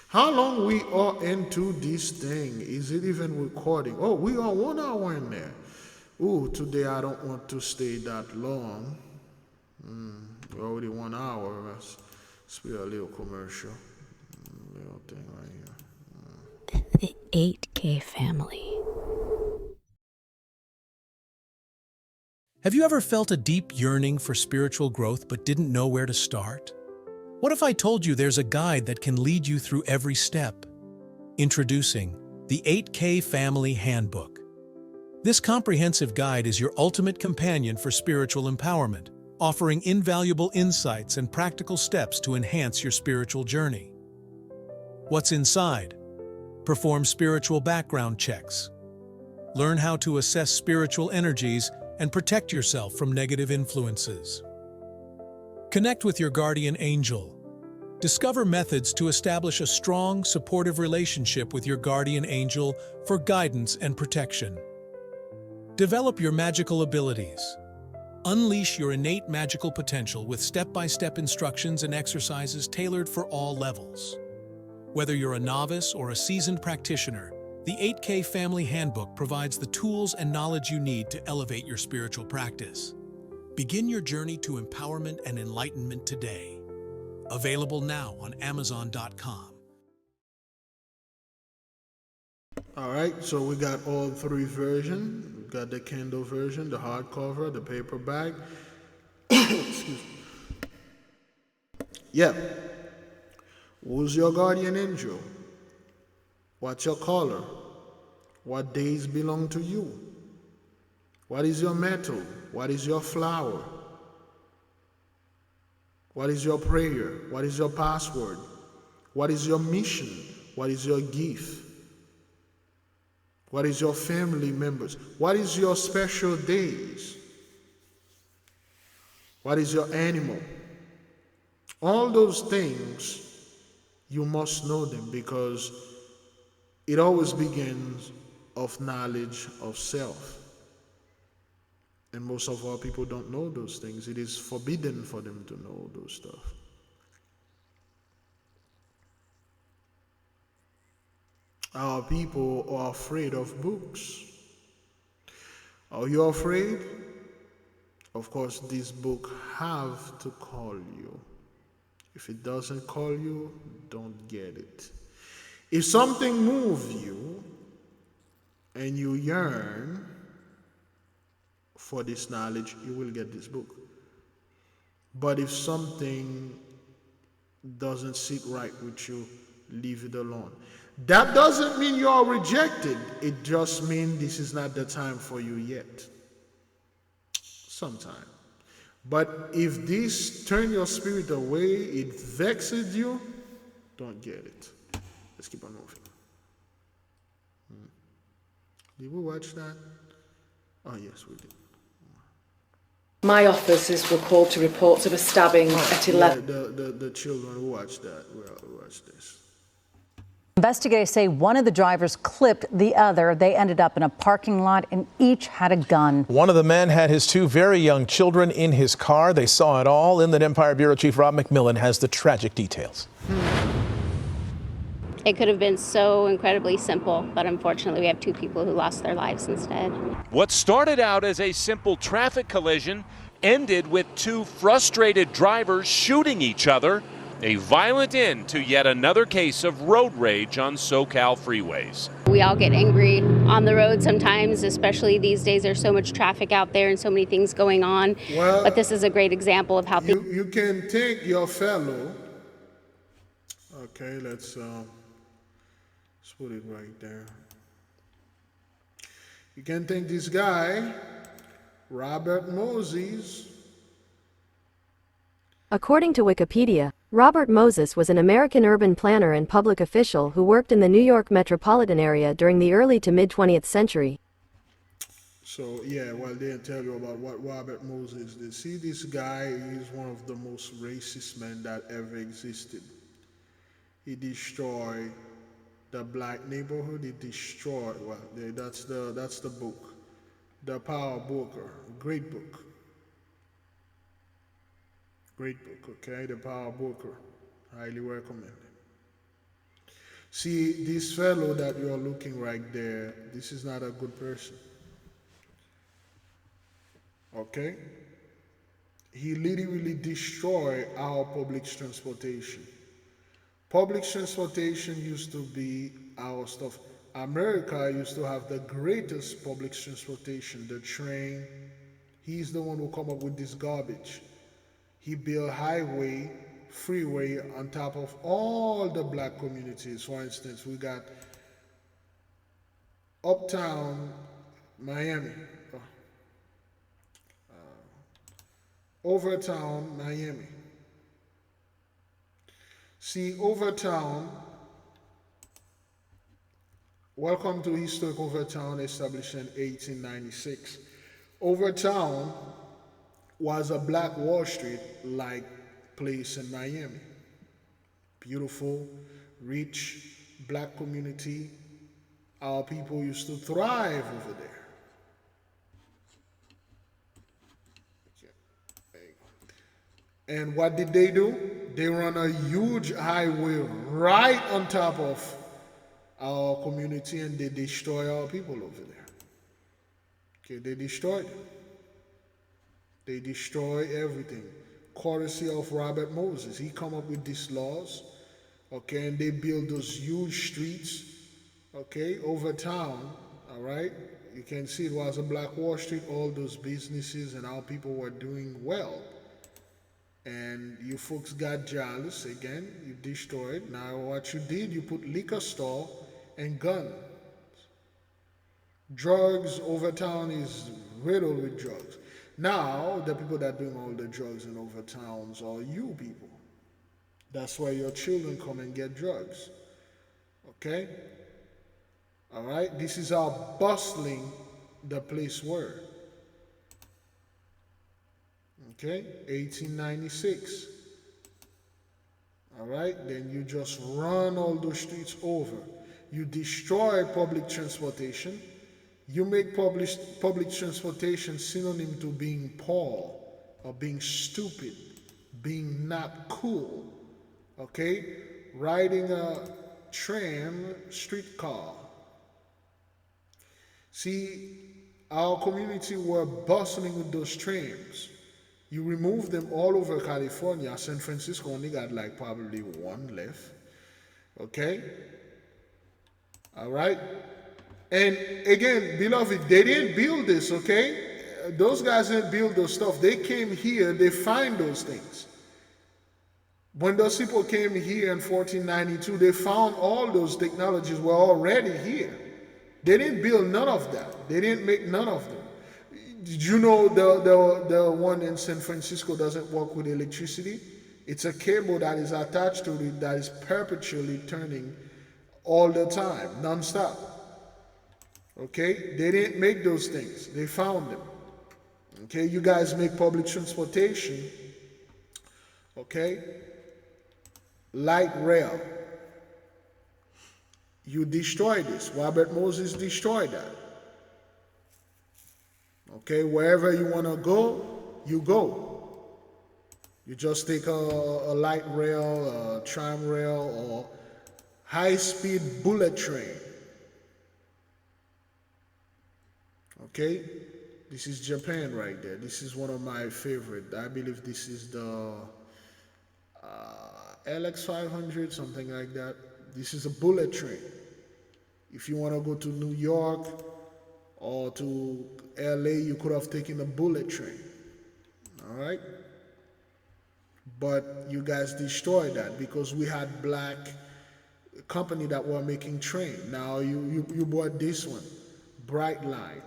How long we are into this thing? Is it even recording? Oh, we are 1 hour in there. Ooh, today I don't want to stay that long. We're already 1 hour. Let's be a little commercial. Little thing right here. The 8K family. Have you ever felt a deep yearning for spiritual growth but didn't know where to start? What if I told you there's a guide that can lead you through every step? Introducing the 8K Family Handbook. This comprehensive guide is your ultimate companion for spiritual empowerment, offering invaluable insights and practical steps to enhance your spiritual journey. What's inside? Perform spiritual background checks. Learn how to assess spiritual energies and protect yourself from negative influences. Connect with your guardian angel. Discover methods to establish a strong, supportive relationship with your guardian angel for guidance and protection. Develop your magical abilities. Unleash your innate magical potential with step-by-step instructions and exercises tailored for all levels. Whether you're a novice or a seasoned practitioner, the 8K Family Handbook provides the tools and knowledge you need to elevate your spiritual practice. Begin your journey to empowerment and enlightenment today. Available now on Amazon.com. All right, so we got all three versions. We got the Kindle version, the hardcover, the paperback. Excuse me. Yeah. Who's your guardian angel? What's your color? What days belong to you? What is your metal? What is your flower? What is your prayer? What is your password? What is your mission? What is your gift? What is your family members? What is your special days? What is your animal? All those things, you must know them because it always begins of knowledge of self. And most of our people don't know those things. It is forbidden for them to know those stuff. Our people are afraid of books. Are you afraid? Of course, this book have to call you. If it doesn't call you, don't get it. If something moves you and you yearn for this knowledge, you will get this book. But if something doesn't sit right with you, leave it alone. That doesn't mean you are rejected. It just means this is not the time for you yet. Sometime. But if this turn your spirit away, it vexes you, don't get it. Let's keep on moving. Did we watch that? Oh, yes, we did. My officers were called to reports of a stabbing at 11. Yeah, the children who watched that, we watched this. Investigators say one of the drivers clipped the other. They ended up in a parking lot and each had a gun. One of the men had his two very young children in his car. They saw it all. Inland Empire Bureau Chief Rob McMillan has the tragic details. It could have been so incredibly simple, but unfortunately we have two people who lost their lives instead. What started out as a simple traffic collision ended with two frustrated drivers shooting each other. A violent end to yet another case of road rage on SoCal freeways. We all get angry on the road sometimes, especially these days. There's so much traffic out there and so many things going on. Well, but this is a great example of how you can take your fellow. Okay, let's put it right there. You can take this guy Robert Moses. According to Wikipedia, Robert Moses was an American urban planner and public official who worked in the New York metropolitan area during the early to mid-20th century. So yeah, well, they'll tell you about what Robert Moses did. See, this guy is one of the most racist men that ever existed. He destroyed the black neighborhood. He destroyed, well, that's the book, The Power Broker. Great book. Great book, okay? The Power Broker. Highly recommend it. See, this fellow that you're looking right there, this is not a good person. Okay? He literally destroyed our public transportation. Public transportation used to be our stuff. America used to have the greatest public transportation, the train. He's the one who come up with this garbage. He built highway, freeway on top of all the black communities. For instance, we got Uptown Miami, Overtown Miami. See, Overtown, welcome to historic Overtown, established in 1896. Overtown was a Black Wall Street-like place in Miami. Beautiful, rich, black community. Our people used to thrive over there. And what did they do? They run a huge highway right on top of our community, and they destroy our people over there. Okay, they destroyed it. They destroy everything. Courtesy of Robert Moses. He come up with these laws, okay, and they build those huge streets, okay, over town, all right? You can see it was a Black Wall Street, all those businesses, and our people were doing well. And you folks got jealous, again, you destroyed. Now what you did, you put liquor store and guns. Drugs, Overtown is riddled with drugs. Now, the people that are doing all the drugs in Overtowns are you people. That's why your children come and get drugs. Okay? All right? This is how bustling the place were. Okay? 1896. All right? Then you just run all those streets over. You destroy public transportation. You make public transportation synonym to being poor or being stupid, being not cool, okay? Riding a tram, streetcar. See, our community were bustling with those trams. You remove them all over California. San Francisco only got like probably one left, okay? All right? And again, beloved, they didn't build this, okay? Those guys didn't build those stuff. They came here, they find those things. When those people came here in 1492, they found all those technologies were already here. They didn't build none of that. They didn't make none of them. Did you know the one in San Francisco doesn't work with electricity? It's a cable that is attached to it that is perpetually turning all the time, non-stop. Okay, they didn't make those things. They found them. Okay, you guys make public transportation. Okay, light rail. You destroy this. Robert Moses destroyed that. Okay, wherever you want to go, you go. You just take a light rail, a tram rail, or high-speed bullet train. Okay, this is Japan right there. This is one of my favorite. I believe this is the LX500, something like that. This is a bullet train. If you want to go to New York or to LA, you could have taken a bullet train. All right? But you guys destroyed that because we had black company that were making train. Now you bought this one, Bright Line.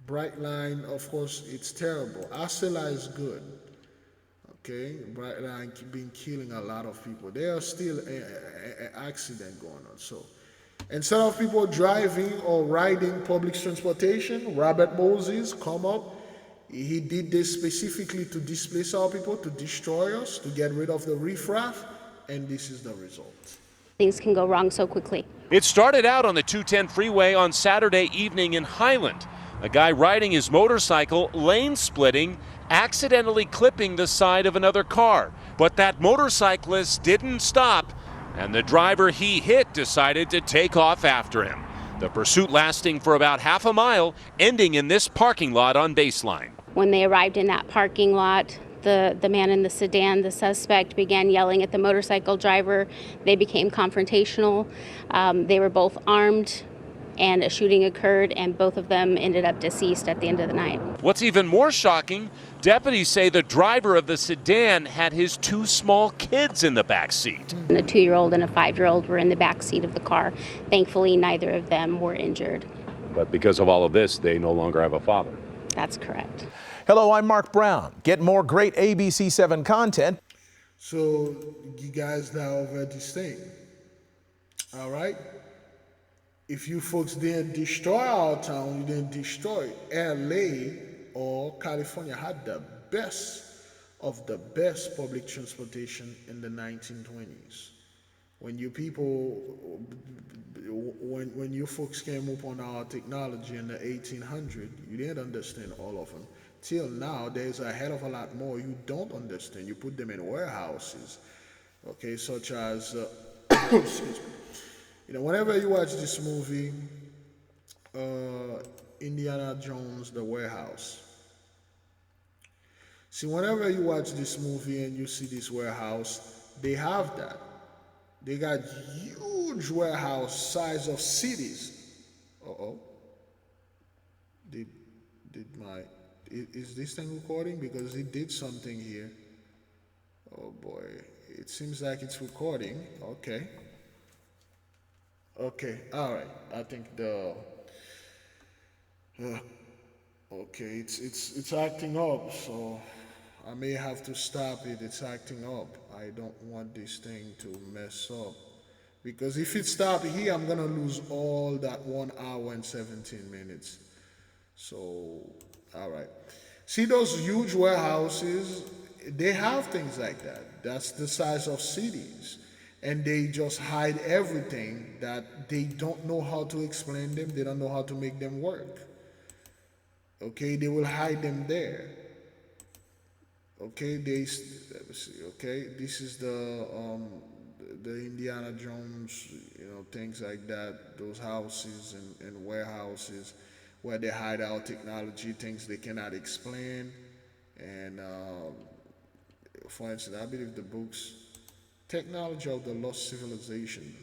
Brightline, of course, it's terrible. Acela is good. Okay, Brightline been killing a lot of people. There are still an accident going on. So instead of people driving or riding public transportation, Robert Moses come up. He did this specifically to displace our people, to destroy us, to get rid of the riffraff, and this is the result. Things can go wrong so quickly. It started out on the 210 freeway on Saturday evening in Highland. A guy riding his motorcycle lane splitting, accidentally clipping the side of another car. But that motorcyclist didn't stop, and the driver he hit decided to take off after him. The pursuit lasting for about half a mile, ending in this parking lot on Baseline. When they arrived in that parking lot, the man in the sedan, the suspect, began yelling at the motorcycle driver. They became confrontational. They were both armed, and a shooting occurred, and both of them ended up deceased at the end of the night. What's even more shocking, deputies say the driver of the sedan had his two small kids in the back seat. And a 2-year-old and a 5-year-old were in the back seat of the car. Thankfully, neither of them were injured. But because of all of this, they no longer have a father. That's correct. Hello, I'm Mark Brown. Get more great ABC7 content. So you guys now over this thing. All right? If you folks didn't destroy our town, you didn't destroy it. LA or California had the best of the best public transportation in the 1920s. When you people, when you folks came up on our technology in the 1800s, you didn't understand all of them. Till now, there's a hell of a lot more you don't understand. You put them in warehouses, okay, such as, excuse me. You know, whenever you watch this movie, Indiana Jones, The Warehouse. See, whenever you watch this movie and you see this warehouse, they have that. They got huge warehouse size of cities. Uh-oh. Is this thing recording? Because it did something here. Oh boy, it seems like it's recording. Okay. Okay, all right. I think okay, it's acting up, so I may have to stop it. It's acting up. I don't want this thing to mess up, because if it stops here, I'm gonna lose all that 1 hour and 17 minutes. So, all right. See those huge warehouses? They have things like that. That's the size of cities. And they just hide everything that they don't know how to explain them. They don't know how to make them work. Okay, they will hide them there. Okay, let me see. Okay, this is the Indiana Jones, you know, things like that. Those houses and warehouses where they hide our technology, things they cannot explain. And for instance, I believe the books. Technology of the Lost Civilization.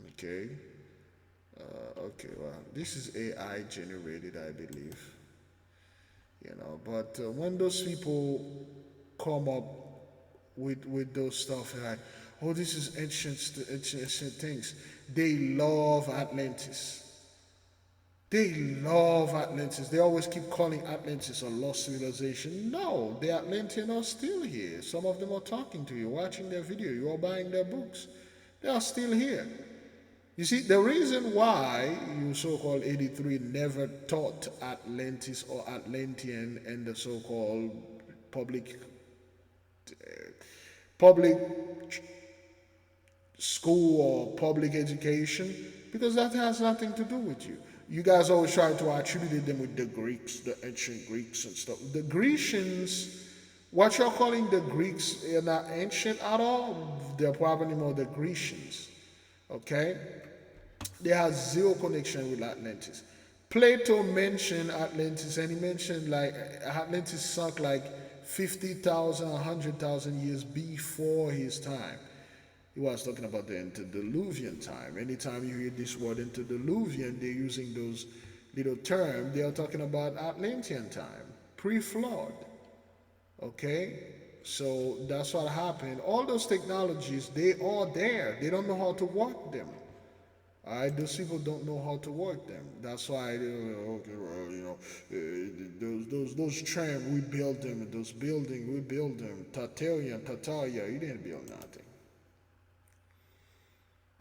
Okay. Okay, well, this is AI generated, I believe. You know, but when those people come up with those stuff like, oh, this is ancient things, they love Atlantis. They love Atlantis. They always keep calling Atlantis a lost civilization. No, the Atlanteans are still here. Some of them are talking to you, watching their video. You are buying their books. They are still here. You see, the reason why you so-called 83 never taught Atlantis or Atlantean in the so-called public school or public education, because that has nothing to do with you. You guys always try to attribute them with the Greeks, the ancient Greeks and stuff. The Grecians, what you're calling the Greeks, are not ancient at all. They're probably more the Grecians. Okay? They have zero connection with Atlantis. Plato mentioned Atlantis, and he mentioned like Atlantis sunk like 50,000, 100,000 years before his time. He was talking about the antediluvian time. Anytime you hear this word antediluvian, they're using those little terms. They are talking about Atlantean time, pre-flood. Okay? So that's what happened. All those technologies, they are there. They don't know how to work them. All right, those people don't know how to work them. That's why those trams we build them, those buildings we build them. Tataria, you didn't build nothing.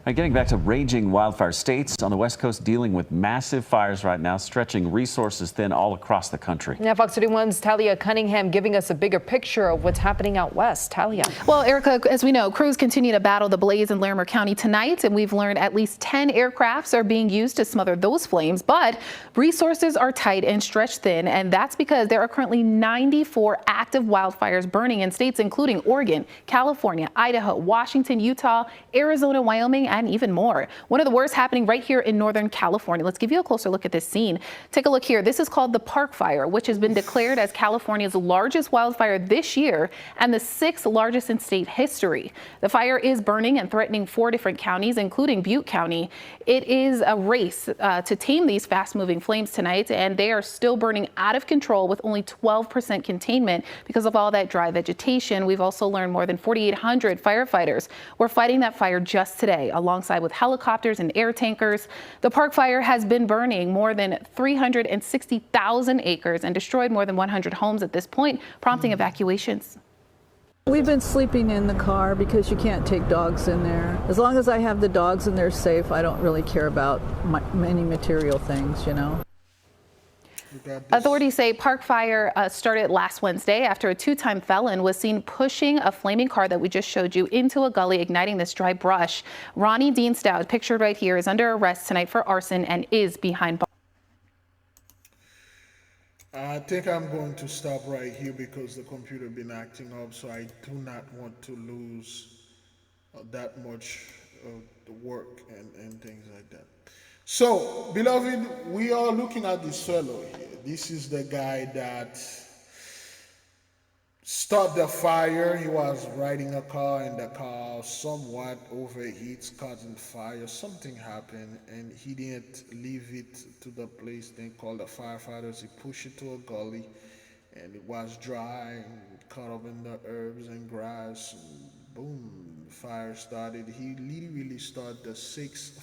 Getting back to raging wildfire, states on the West Coast dealing with massive fires right now, stretching resources thin all across the country. Now, Fox 31's Talia Cunningham giving us a bigger picture of what's happening out west. Talia. Well, Erica, as we know, crews continue to battle the blaze in Larimer County tonight, and we've learned at least 10 aircrafts are being used to smother those flames, but resources are tight and stretched thin, and that's because there are currently 94 active wildfires burning in states including Oregon, California, Idaho, Washington, Utah, Arizona, Wyoming, and even more. One of the worst happening right here in Northern California. Let's give you a closer look at this scene. Take a look here. This is called the Park Fire, which has been declared as California's largest wildfire this year and the 6th largest in state history. The fire is burning and threatening 4 different counties, including Butte County. It is a race to tame these fast-moving flames tonight, and they are still burning out of control with only 12% containment because of all that dry vegetation. We've also learned more than 4,800 firefighters were fighting that fire just today, alongside with helicopters and air tankers. The Park Fire has been burning more than 360,000 acres and destroyed more than 100 homes at this point, prompting evacuations. We've been sleeping in the car because you can't take dogs in there. As long as I have the dogs and they're safe, I don't really care about many material things, you know. Authorities say Park Fire started last Wednesday after a 2-time felon was seen pushing a flaming car that we just showed you into a gully, igniting this dry brush. Ronnie Dean Stout, pictured right here, is under arrest tonight for arson and is behind bars. I think I'm going to stop right here because the computer been acting up, so I do not want to lose that much work and things like that. So, beloved, we are looking at this fellow here. This is the guy that started the fire. He was riding a car and the car somewhat overheats, causing fire. Something happened and he didn't leave it to the place. They called the firefighters. He pushed it to a gully and it was dry and caught up in the herbs and grass. And boom, fire started. He literally started the 6th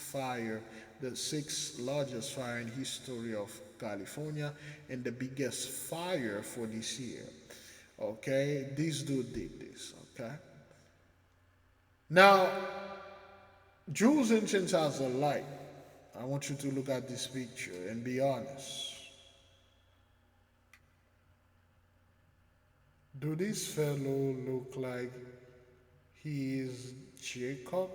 largest fire in history of California and the biggest fire for this year. Okay, this dude did this. Okay, now Jules Ancient has a light. I want you to look at this picture and be honest. Do this fellow look like he is Jacob?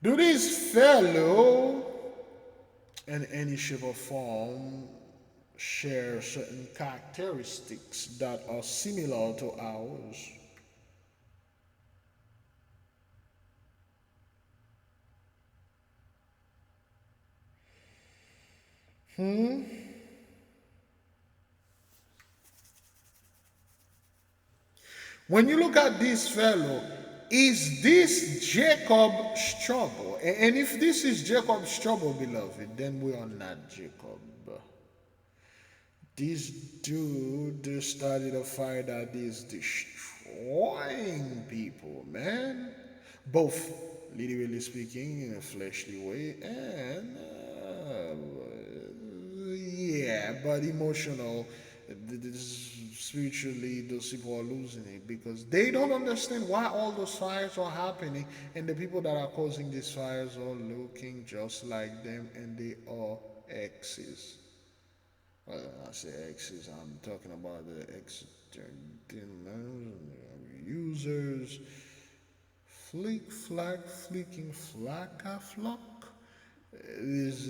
Do this fellow in any shape or form share certain characteristics that are similar to ours? When you look at this fellow, is this Jacob Struggle? And if this is Jacob Struggle, beloved, then we are not Jacob. This dude started a fire that is destroying people, man. Both literally speaking in a fleshly way and yeah, but emotional. Spiritually, those people are losing it because they don't understand why all those fires are happening, and the people that are causing these fires are looking just like them, and they are exes. Well, I say exes, I'm talking about the users. Flick, flack, flicking, flacka, flock. This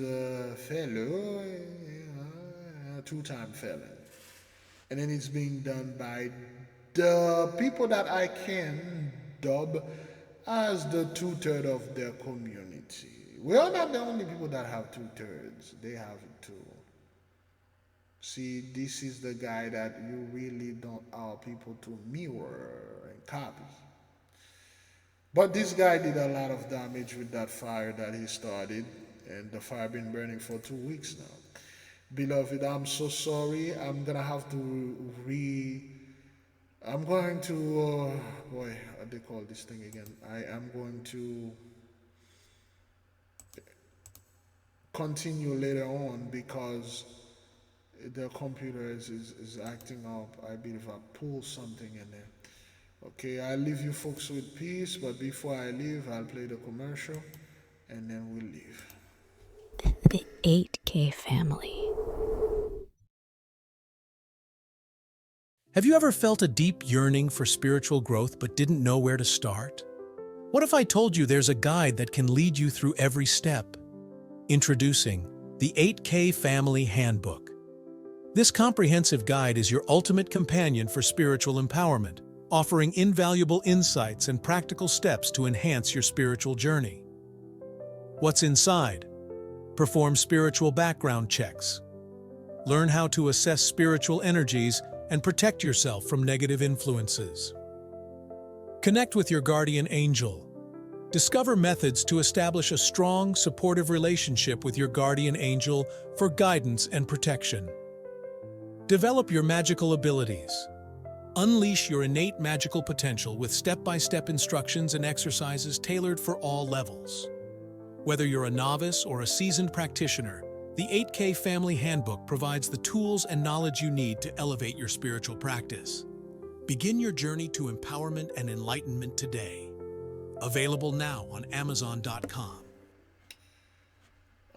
fellow, a 2-time felon. And then it's being done by the people that I can dub as the 2/3 of their community. We are not the only people that have 2/3. They have it too. See, this is the guy that you really don't allow people to mirror and copy. But this guy did a lot of damage with that fire that he started, and the fire been burning for 2 weeks now. Beloved, I'm so sorry. I'm gonna have to I'm going to, boy, what they call this thing again? I am going to continue later on because the computer is acting up. I believe I pulled something in there. Okay, I leave you folks with peace, but before I leave, I'll play the commercial and then we'll leave. The 8K family. Have you ever felt a deep yearning for spiritual growth but didn't know where to start? What if I told you there's a guide that can lead you through every step? Introducing the 8K Family Handbook. This comprehensive guide is your ultimate companion for spiritual empowerment, offering invaluable insights and practical steps to enhance your spiritual journey. What's inside? Perform spiritual background checks. Learn how to assess spiritual energies and protect yourself from negative influences. Connect with your guardian angel. Discover methods to establish a strong, supportive relationship with your guardian angel for guidance and protection. Develop your magical abilities. Unleash your innate magical potential with step-by-step instructions and exercises tailored for all levels. Whether you're a novice or a seasoned practitioner, the 8K Family Handbook provides the tools and knowledge you need to elevate your spiritual practice. Begin your journey to empowerment and enlightenment today. Available now on Amazon.com.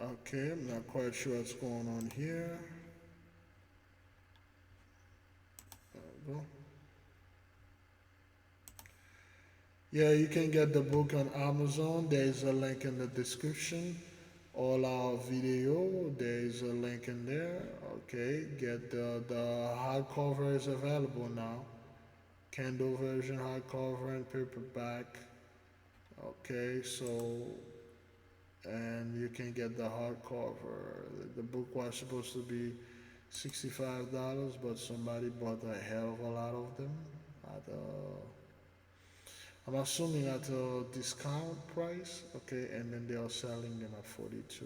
Okay, I'm not quite sure what's going on here. There we go. Yeah, you can get the book on Amazon. There's a link in the description. All our video, there's a link in there. Okay, get the hardcover is available now. Kindle version, hardcover, and paperback. Okay, so, and you can get the hardcover. The book was supposed to be $65, but somebody bought a hell of a lot of them at I'm assuming at a discount price, okay, and then they are selling them at 42.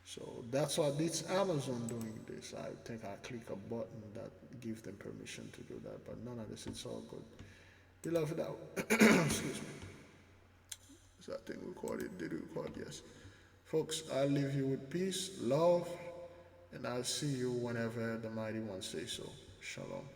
So that's what it's Amazon doing this. I think I click a button that gives them permission to do that, but none of this, it's all good. Beloved out. Excuse me. Is that thing recorded? Did it record? Yes. Folks, I'll leave you with peace, love, and I'll see you whenever the mighty one says so. Shalom.